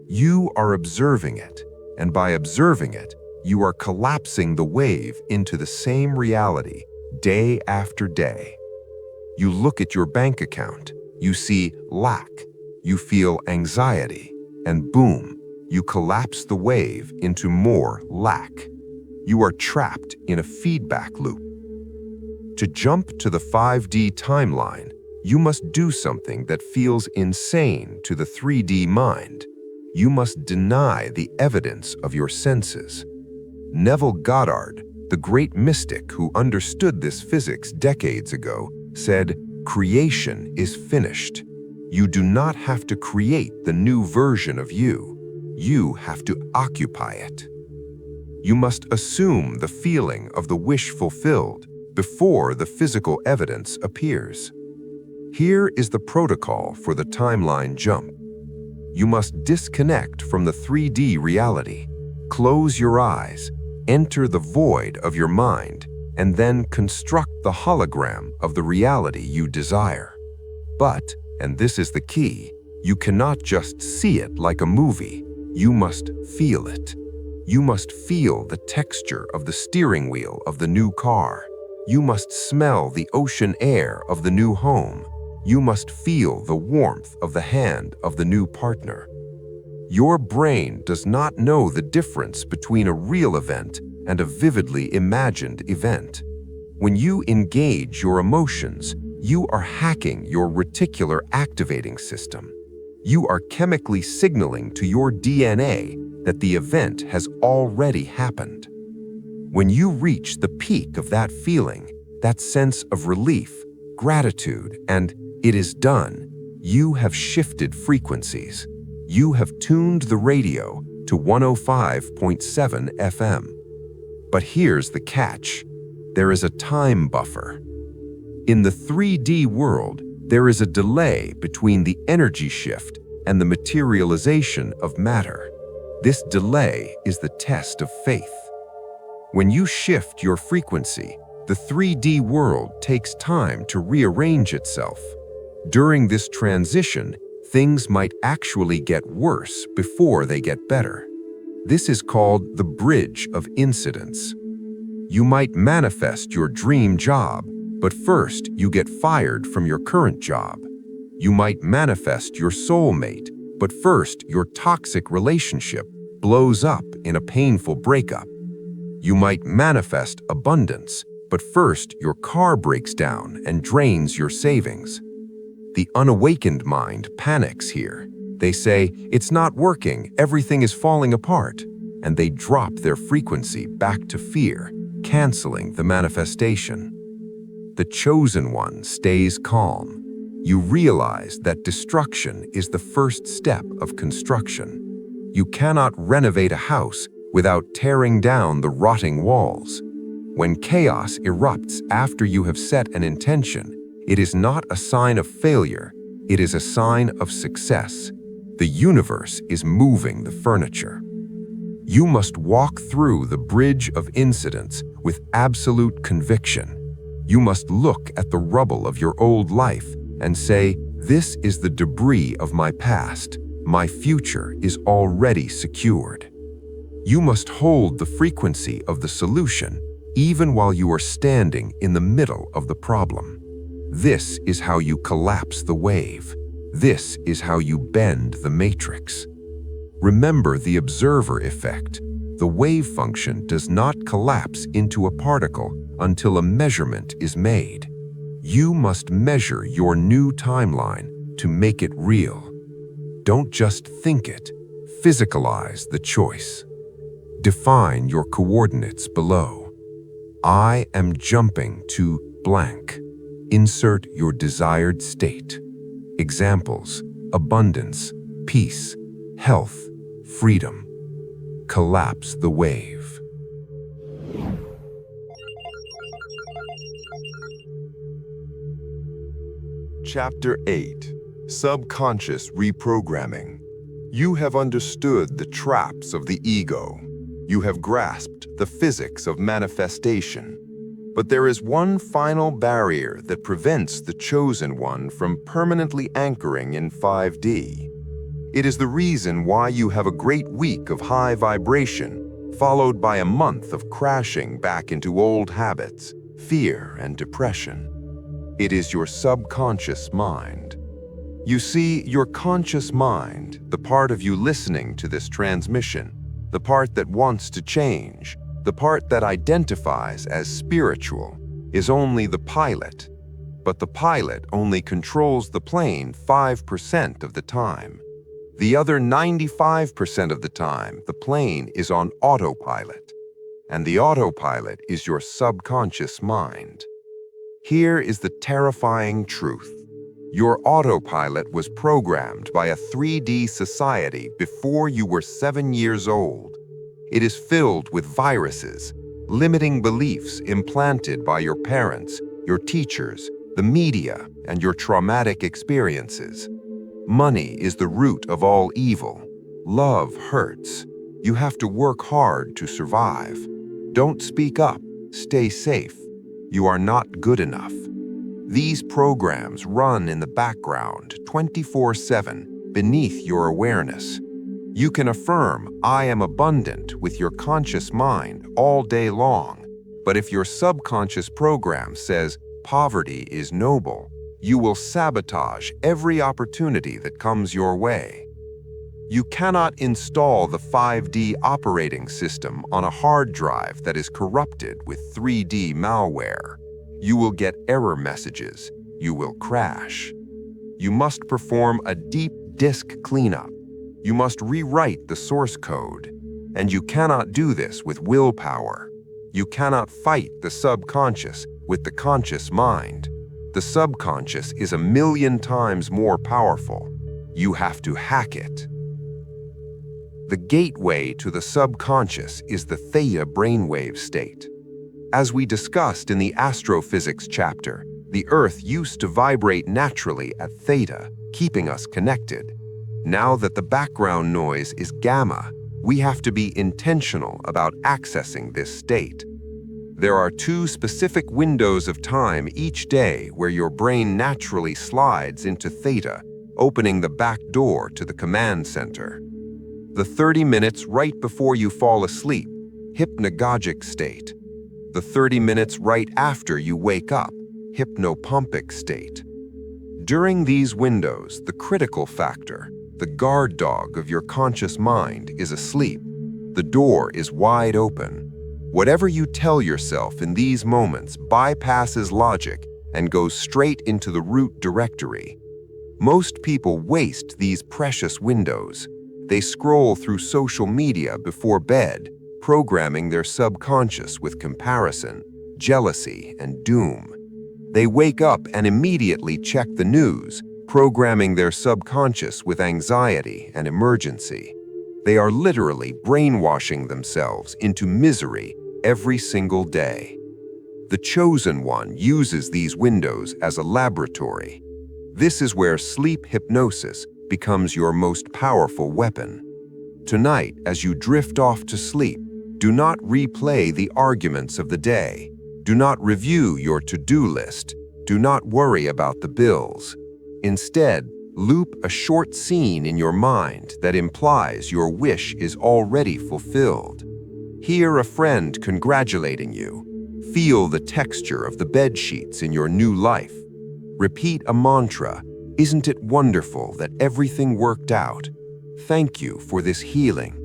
You are observing it, and by observing it, you are collapsing the wave into the same reality day after day. You look at your bank account, you see lack, you feel anxiety, and boom, you collapse the wave into more lack. You are trapped in a feedback loop. To jump to the 5D timeline, you must do something that feels insane to the 3D mind. You must deny the evidence of your senses. Neville Goddard, the great mystic who understood this physics decades ago, said, "Creation is finished. You do not have to create the new version of you. You have to occupy it." You must assume the feeling of the wish fulfilled before the physical evidence appears. Here is the protocol for the timeline jump. You must disconnect from the 3D reality, close your eyes, enter the void of your mind, and then construct the hologram of the reality you desire. But, and this is the key, you cannot just see it like a movie. You must feel it. You must feel the texture of the steering wheel of the new car. You must smell the ocean air of the new home. You must feel the warmth of the hand of the new partner. Your brain does not know the difference between a real event and a vividly imagined event. When you engage your emotions, you are hacking your reticular activating system. You are chemically signaling to your DNA that the event has already happened. When you reach the peak of that feeling, that sense of relief, gratitude, and "it is done," you have shifted frequencies. You have tuned the radio to 105.7 FM. But here's the catch. There is a time buffer. In the 3D world, there is a delay between the energy shift and the materialization of matter. This delay is the test of faith. When you shift your frequency, the 3D world takes time to rearrange itself. During this transition, things might actually get worse before they get better. This is called the bridge of incidents. You might manifest your dream job, but first you get fired from your current job. You might manifest your soulmate, but first your toxic relationship blows up in a painful breakup. You might manifest abundance, but first your car breaks down and drains your savings. The unawakened mind panics here. They say, "It's not working, everything is falling apart," and they drop their frequency back to fear, canceling the manifestation. The chosen one stays calm. You realize that destruction is the first step of construction. You cannot renovate a house without tearing down the rotting walls. When chaos erupts after you have set an intention, it is not a sign of failure, it is a sign of success. The universe is moving the furniture. You must walk through the bridge of incidents with absolute conviction. You must look at the rubble of your old life and say, "This is the debris of my past. My future is already secured." You must hold the frequency of the solution even while you are standing in the middle of the problem. This is how you collapse the wave. This is how you bend the matrix. Remember the observer effect. The wave function does not collapse into a particle until a measurement is made. You must measure your new timeline to make it real. Don't just think it, physicalize the choice. Define your coordinates below. I am jumping to blank. Insert your desired state. Examples: abundance, peace, health, freedom. Collapse the wave. Chapter 8. Subconscious Reprogramming. You have understood the traps of the ego. You have grasped the physics of manifestation. But there is one final barrier that prevents the chosen one from permanently anchoring in 5D. It is the reason why you have a great week of high vibration, followed by a month of crashing back into old habits, fear, and depression. It is your subconscious mind. You see, your conscious mind, the part of you listening to this transmission, the part that wants to change, the part that identifies as spiritual, is only the pilot. But the pilot only controls the plane 5% of the time. The other 95% of the time, the plane is on autopilot. And the autopilot is your subconscious mind. Here is the terrifying truth. Your autopilot was programmed by a 3D society before you were 7 years old. It is filled with viruses, limiting beliefs implanted by your parents, your teachers, the media, and your traumatic experiences. Money is the root of all evil. Love hurts. You have to work hard to survive. Don't speak up. Stay safe. You are not good enough. These programs run in the background 24/7 beneath your awareness. You can affirm, "I am abundant," with your conscious mind all day long. But if your subconscious program says, "Poverty is noble," you will sabotage every opportunity that comes your way. You cannot install the 5D operating system on a hard drive that is corrupted with 3D malware. You will get error messages. You will crash. You must perform a deep disk cleanup. You must rewrite the source code. And you cannot do this with willpower. You cannot fight the subconscious with the conscious mind. The subconscious is 1,000,000 times more powerful. You have to hack it. The gateway to the subconscious is the Theta brainwave state. As we discussed in the astrophysics chapter, the Earth used to vibrate naturally at Theta, keeping us connected. Now that the background noise is gamma, we have to be intentional about accessing this state. There are 2 specific windows of time each day where your brain naturally slides into Theta, opening the back door to the command center. The 30 minutes right before you fall asleep, hypnagogic state. The 30 minutes right after you wake up, hypnopompic state. During these windows, the critical factor, the guard dog of your conscious mind, is asleep. The door is wide open. Whatever you tell yourself in these moments bypasses logic and goes straight into the root directory. Most people waste these precious windows. They scroll through social media before bed, programming their subconscious with comparison, jealousy, and doom. They wake up and immediately check the news, programming their subconscious with anxiety and emergency. They are literally brainwashing themselves into misery every single day. The chosen one uses these windows as a laboratory. This is where sleep hypnosis becomes your most powerful weapon. Tonight, as you drift off to sleep, do not replay the arguments of the day. Do not review your to-do list. Do not worry about the bills. Instead, loop a short scene in your mind that implies your wish is already fulfilled. Hear a friend congratulating you. Feel the texture of the bed sheets in your new life. Repeat a mantra. Isn't it wonderful that everything worked out? Thank you for this healing.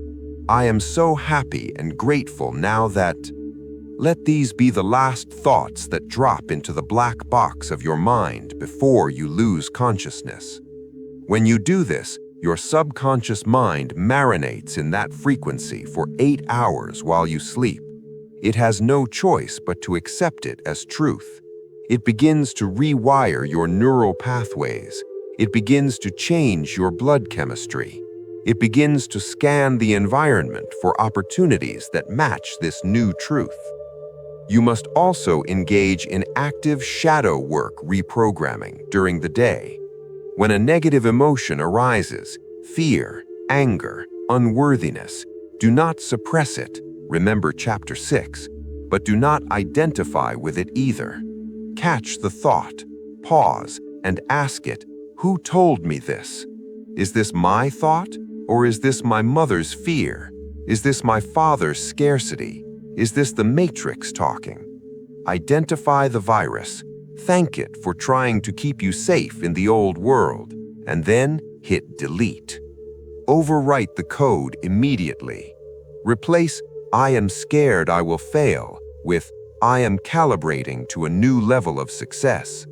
I am so happy and grateful now that... Let these be the last thoughts that drop into the black box of your mind before you lose consciousness. When you do this, your subconscious mind marinates in that frequency for 8 hours while you sleep. It has no choice but to accept it as truth. It begins to rewire your neural pathways. It begins to change your blood chemistry. It begins to scan the environment for opportunities that match this new truth. You must also engage in active shadow work reprogramming during the day. When a negative emotion arises, fear, anger, unworthiness, do not suppress it. Remember Chapter 6, but do not identify with it either. Catch the thought, pause, and ask it, who told me this? Is this my thought, or is this my mother's fear? Is this my father's scarcity? Is this the matrix talking? Identify the virus, thank it for trying to keep you safe in the old world, and then hit delete. Overwrite the code immediately. Replace "I am scared I will fail" with "I am calibrating to a new level of success."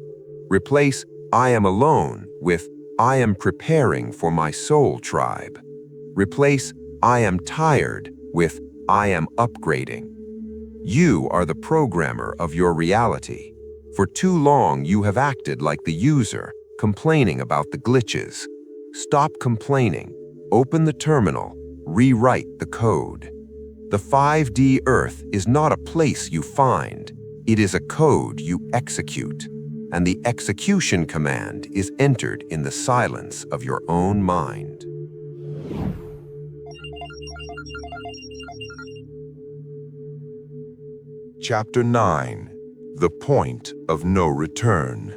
Replace "I am alone" with "I am preparing for my soul tribe." Replace "I am tired" with "I am upgrading." You are the programmer of your reality. For too long, you have acted like the user, complaining about the glitches. Stop complaining. Open the terminal. Rewrite the code. The 5D Earth is not a place you find. It is a code you execute. And the execution command is entered in the silence of your own mind. Chapter 9. The Point of No Return.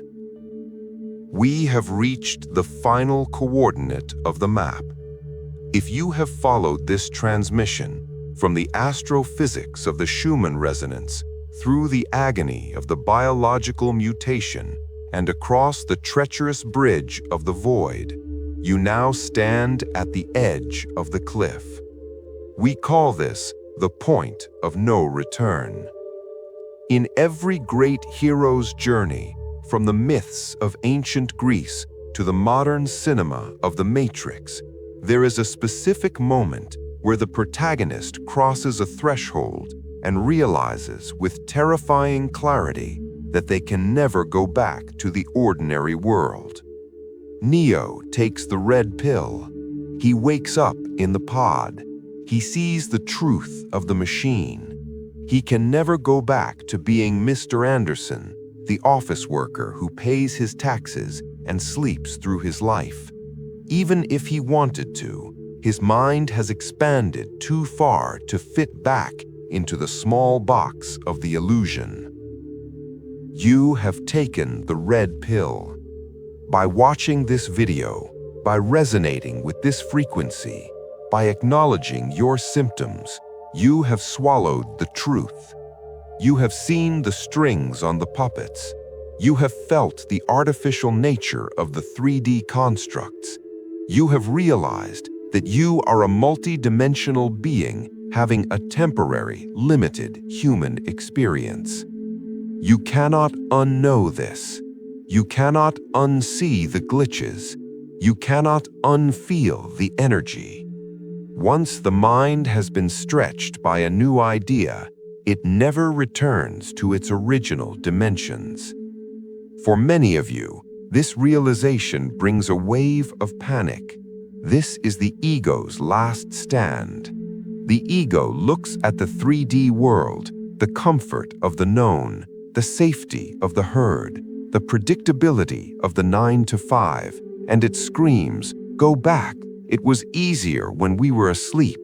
We have reached the final coordinate of the map. If you have followed this transmission from the astrophysics of the Schumann Resonance through the agony of the biological mutation and across the treacherous bridge of the void, you now stand at the edge of the cliff. We call this the point of no return. In every great hero's journey, from the myths of ancient Greece to the modern cinema of the Matrix, there is a specific moment where the protagonist crosses a threshold and realizes with terrifying clarity that they can never go back to the ordinary world. Neo takes the red pill. He wakes up in the pod. He sees the truth of the machine. He can never go back to being Mr. Anderson, the office worker who pays his taxes and sleeps through his life. Even if he wanted to, his mind has expanded too far to fit back into the small box of the illusion. You have taken the red pill. By watching this video, by resonating with this frequency, by acknowledging your symptoms, you have swallowed the truth. You have seen the strings on the puppets. You have felt the artificial nature of the 3D constructs. You have realized that you are a multi-dimensional being having a temporary, limited human experience. You cannot unknow this. You cannot unsee the glitches. You cannot unfeel the energy. Once the mind has been stretched by a new idea, it never returns to its original dimensions. For many of you, this realization brings a wave of panic. This is the ego's last stand. The ego looks at the 3D world, the comfort of the known, the safety of the herd, the predictability of the 9 to 5, and it screams, "Go back. It was easier when we were asleep.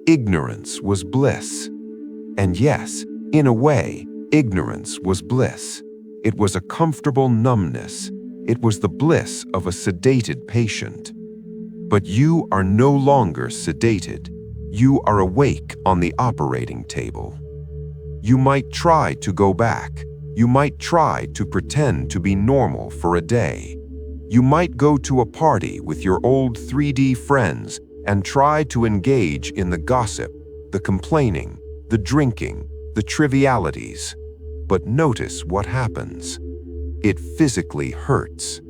Ignorance was bliss." And yes, in a way, ignorance was bliss. It was a comfortable numbness. It was the bliss of a sedated patient. But you are no longer sedated. You are awake on the operating table. You might try to go back. You might try to pretend to be normal for a day. You might go to a party with your old 3D friends and try to engage in the gossip, the complaining, the drinking, the trivialities. But notice what happens. It physically hurts.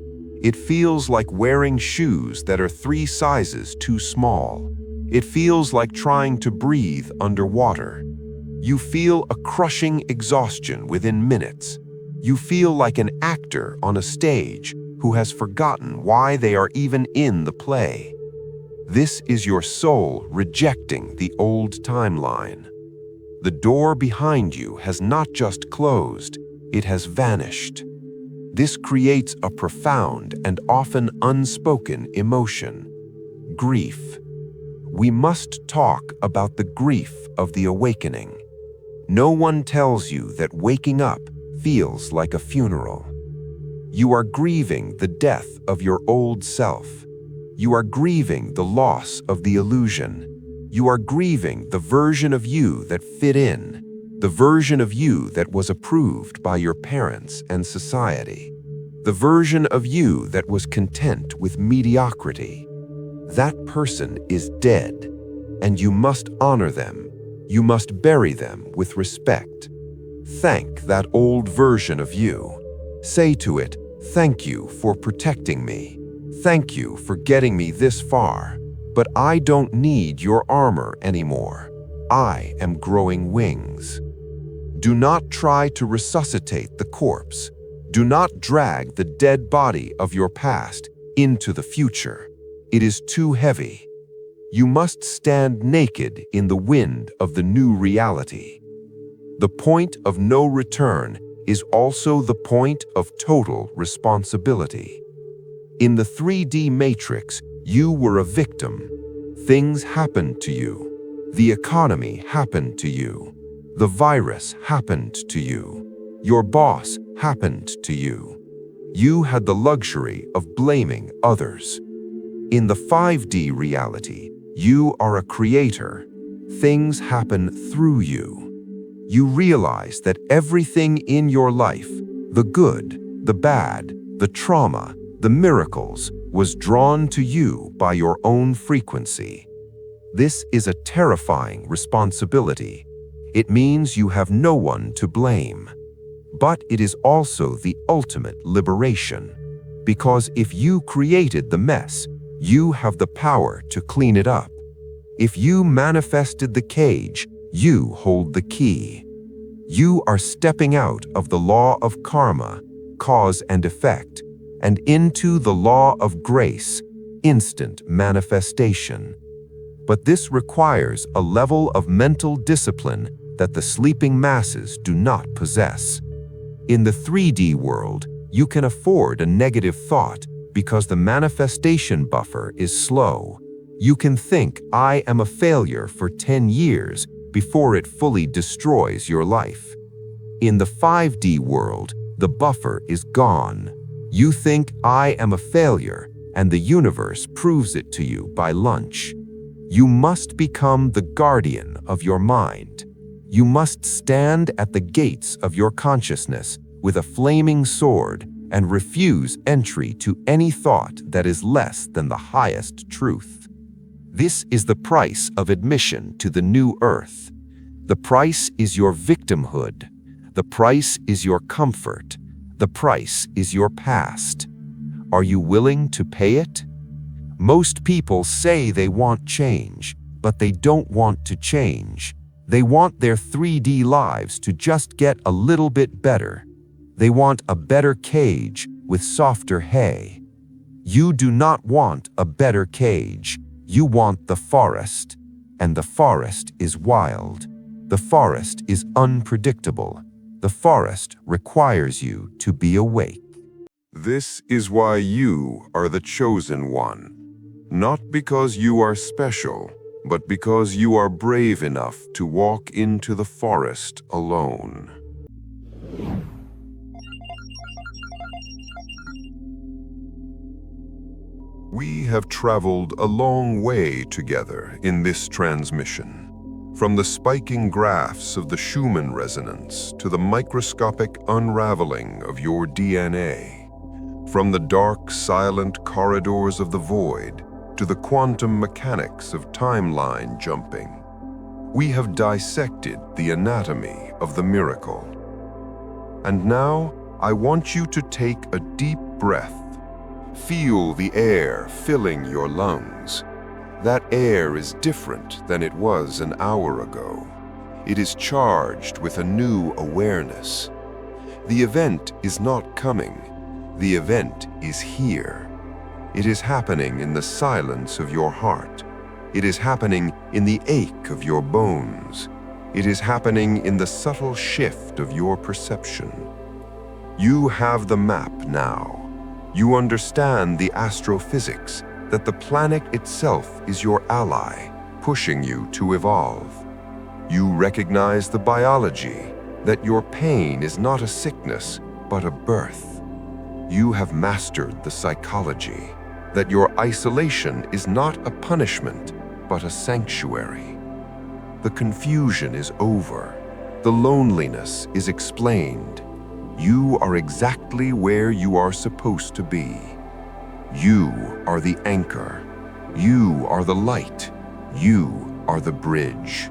It feels like wearing shoes that are 3 sizes too small. It feels like trying to breathe underwater. You feel a crushing exhaustion within minutes. You feel like an actor on a stage who has forgotten why they are even in the play. This is your soul rejecting the old timeline. The door behind you has not just closed, it has vanished. This creates a profound and often unspoken emotion: grief. We must talk about the grief of the awakening. No one tells you that waking up feels like a funeral. You are grieving the death of your old self. You are grieving the loss of the illusion. You are grieving the version of you that fit in, the version of you that was approved by your parents and society, the version of you that was content with mediocrity. That person is dead, and you must honor them. You must bury them with respect. Thank that old version of you. Say to it, "Thank you for protecting me. Thank you for getting me this far. But I don't need your armor anymore. I am growing wings." Do not try to resuscitate the corpse. Do not drag the dead body of your past into the future. It is too heavy. You must stand naked in the wind of the new reality. The point of no return is also the point of total responsibility. In the 3D matrix, you were a victim. Things happened to you. The economy happened to you. The virus happened to you. Your boss happened to you. You had the luxury of blaming others. In the 5D reality, you are a creator. Things happen through you. You realize that everything in your life, the good, the bad, the trauma, the miracles, was drawn to you by your own frequency. This is a terrifying responsibility. It means you have no one to blame. But it is also the ultimate liberation. Because if you created the mess, you have the power to clean it up. If you manifested the cage, you hold the key. You are stepping out of the law of karma, cause and effect, and into the law of grace, instant manifestation. But this requires a level of mental discipline that the sleeping masses do not possess. In the 3D world, you can afford a negative thought because the manifestation buffer is slow. You can think, "I am a failure" for 10 years before it fully destroys your life. In the 5D world, the buffer is gone. You think, "I am a failure," and the universe proves it to you by lunch. You must become the guardian of your mind. You must stand at the gates of your consciousness with a flaming sword and refuse entry to any thought that is less than the highest truth. This is the price of admission to the new Earth. The price is your victimhood. The price is your comfort. The price is your past. Are you willing to pay it? Most people say they want change, but they don't want to change. They want their 3D lives to just get a little bit better. They want a better cage with softer hay. You do not want a better cage. You want the forest. And the forest is wild. The forest is unpredictable. The forest requires you to be awake. This is why you are the chosen one. Not because you are special, but because you are brave enough to walk into the forest alone. We have traveled a long way together in this transmission. From the spiking graphs of the Schumann Resonance to the microscopic unraveling of your DNA. From the dark, silent corridors of the void to the quantum mechanics of timeline jumping. We have dissected the anatomy of the miracle. And now, I want you to take a deep breath. Feel the air filling your lungs. That air is different than it was an hour ago. It is charged with a new awareness. The event is not coming. The event is here. It is happening in the silence of your heart. It is happening in the ache of your bones. It is happening in the subtle shift of your perception. You have the map now. You understand the astrophysics, that the planet itself is your ally, pushing you to evolve. You recognize the biology, that your pain is not a sickness, but a birth. You have mastered the psychology, that your isolation is not a punishment, but a sanctuary. The confusion is over. The loneliness is explained. You are exactly where you are supposed to be. You are the anchor. You are the light. You are the bridge.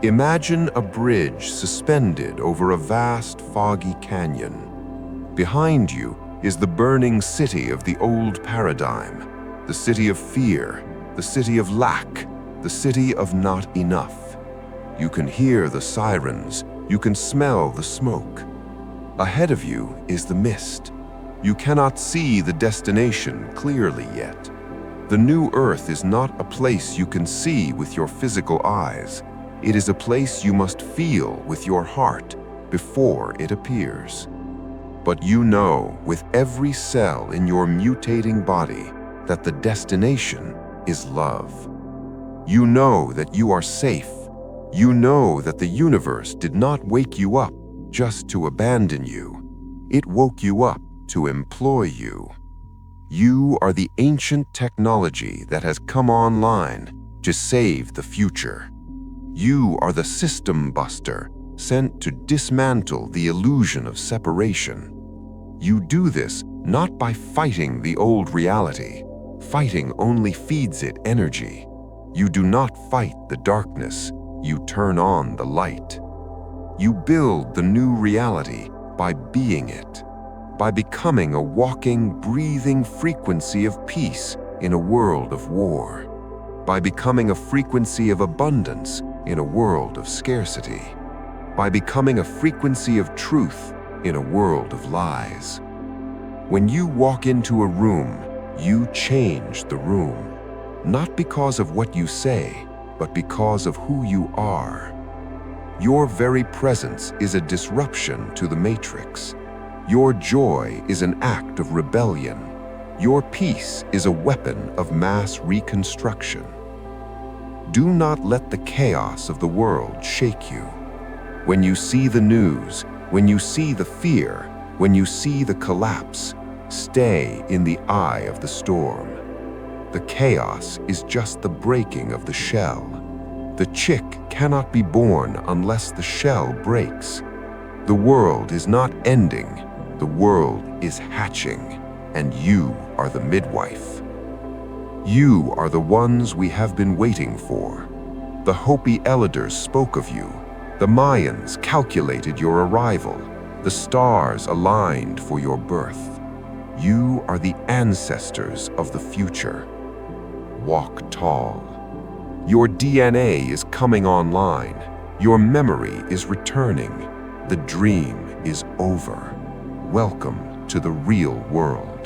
Imagine a bridge suspended over a vast, foggy canyon. Behind you is the burning city of the old paradigm, the city of fear, the city of lack, the city of not enough. You can hear the sirens. You can smell the smoke. Ahead of you is the mist. You cannot see the destination clearly yet. The new Earth is not a place you can see with your physical eyes. It is a place you must feel with your heart before it appears. But you know with every cell in your mutating body that the destination is love. You know that you are safe. You know that the universe did not wake you up just to abandon you. It woke you up to employ you. You are the ancient technology that has come online to save the future. You are the system buster sent to dismantle the illusion of separation. You do this not by fighting the old reality. Fighting only feeds it energy. You do not fight the darkness. You turn on the light. You build the new reality by being it, by becoming a walking, breathing frequency of peace in a world of war, by becoming a frequency of abundance in a world of scarcity, by becoming a frequency of truth in a world of lies. When you walk into a room, you change the room, not because of what you say, but because of who you are. Your very presence is a disruption to the matrix. Your joy is an act of rebellion. Your peace is a weapon of mass reconstruction. Do not let the chaos of the world shake you. When you see the news, when you see the fear, when you see the collapse, stay in the eye of the storm. The chaos is just the breaking of the shell. The chick cannot be born unless the shell breaks. The world is not ending. The world is hatching, and you are the midwife. You are the ones we have been waiting for. The Hopi elders spoke of you. The Mayans calculated your arrival. The stars aligned for your birth. You are the ancestors of the future. Walk tall. Your DNA is coming online. Your memory is returning. The dream is over. Welcome to the real world.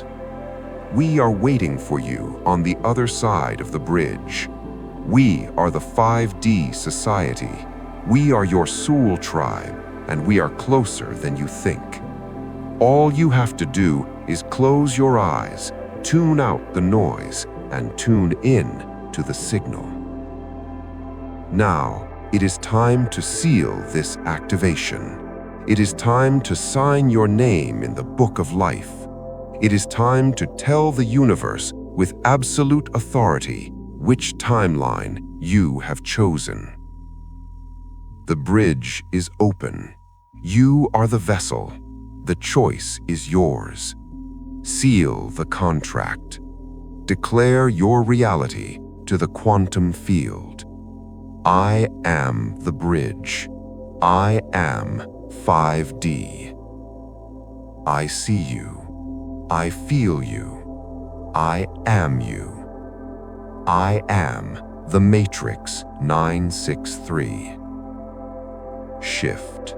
We are waiting for you on the other side of the bridge. We are the 5D Society. We are your soul tribe, and we are closer than you think. All you have to do is close your eyes, tune out the noise, and tune in to the signal. Now, it is time to seal this activation. It is time to sign your name in the book of life. It is time to tell the universe with absolute authority which timeline you have chosen. The bridge is open. You are the vessel. The choice is yours. Seal the contract. Declare your reality to the quantum field. I am the bridge. I am 5D. I see you. I feel you. I am you. I am the Matrix 963. Shift.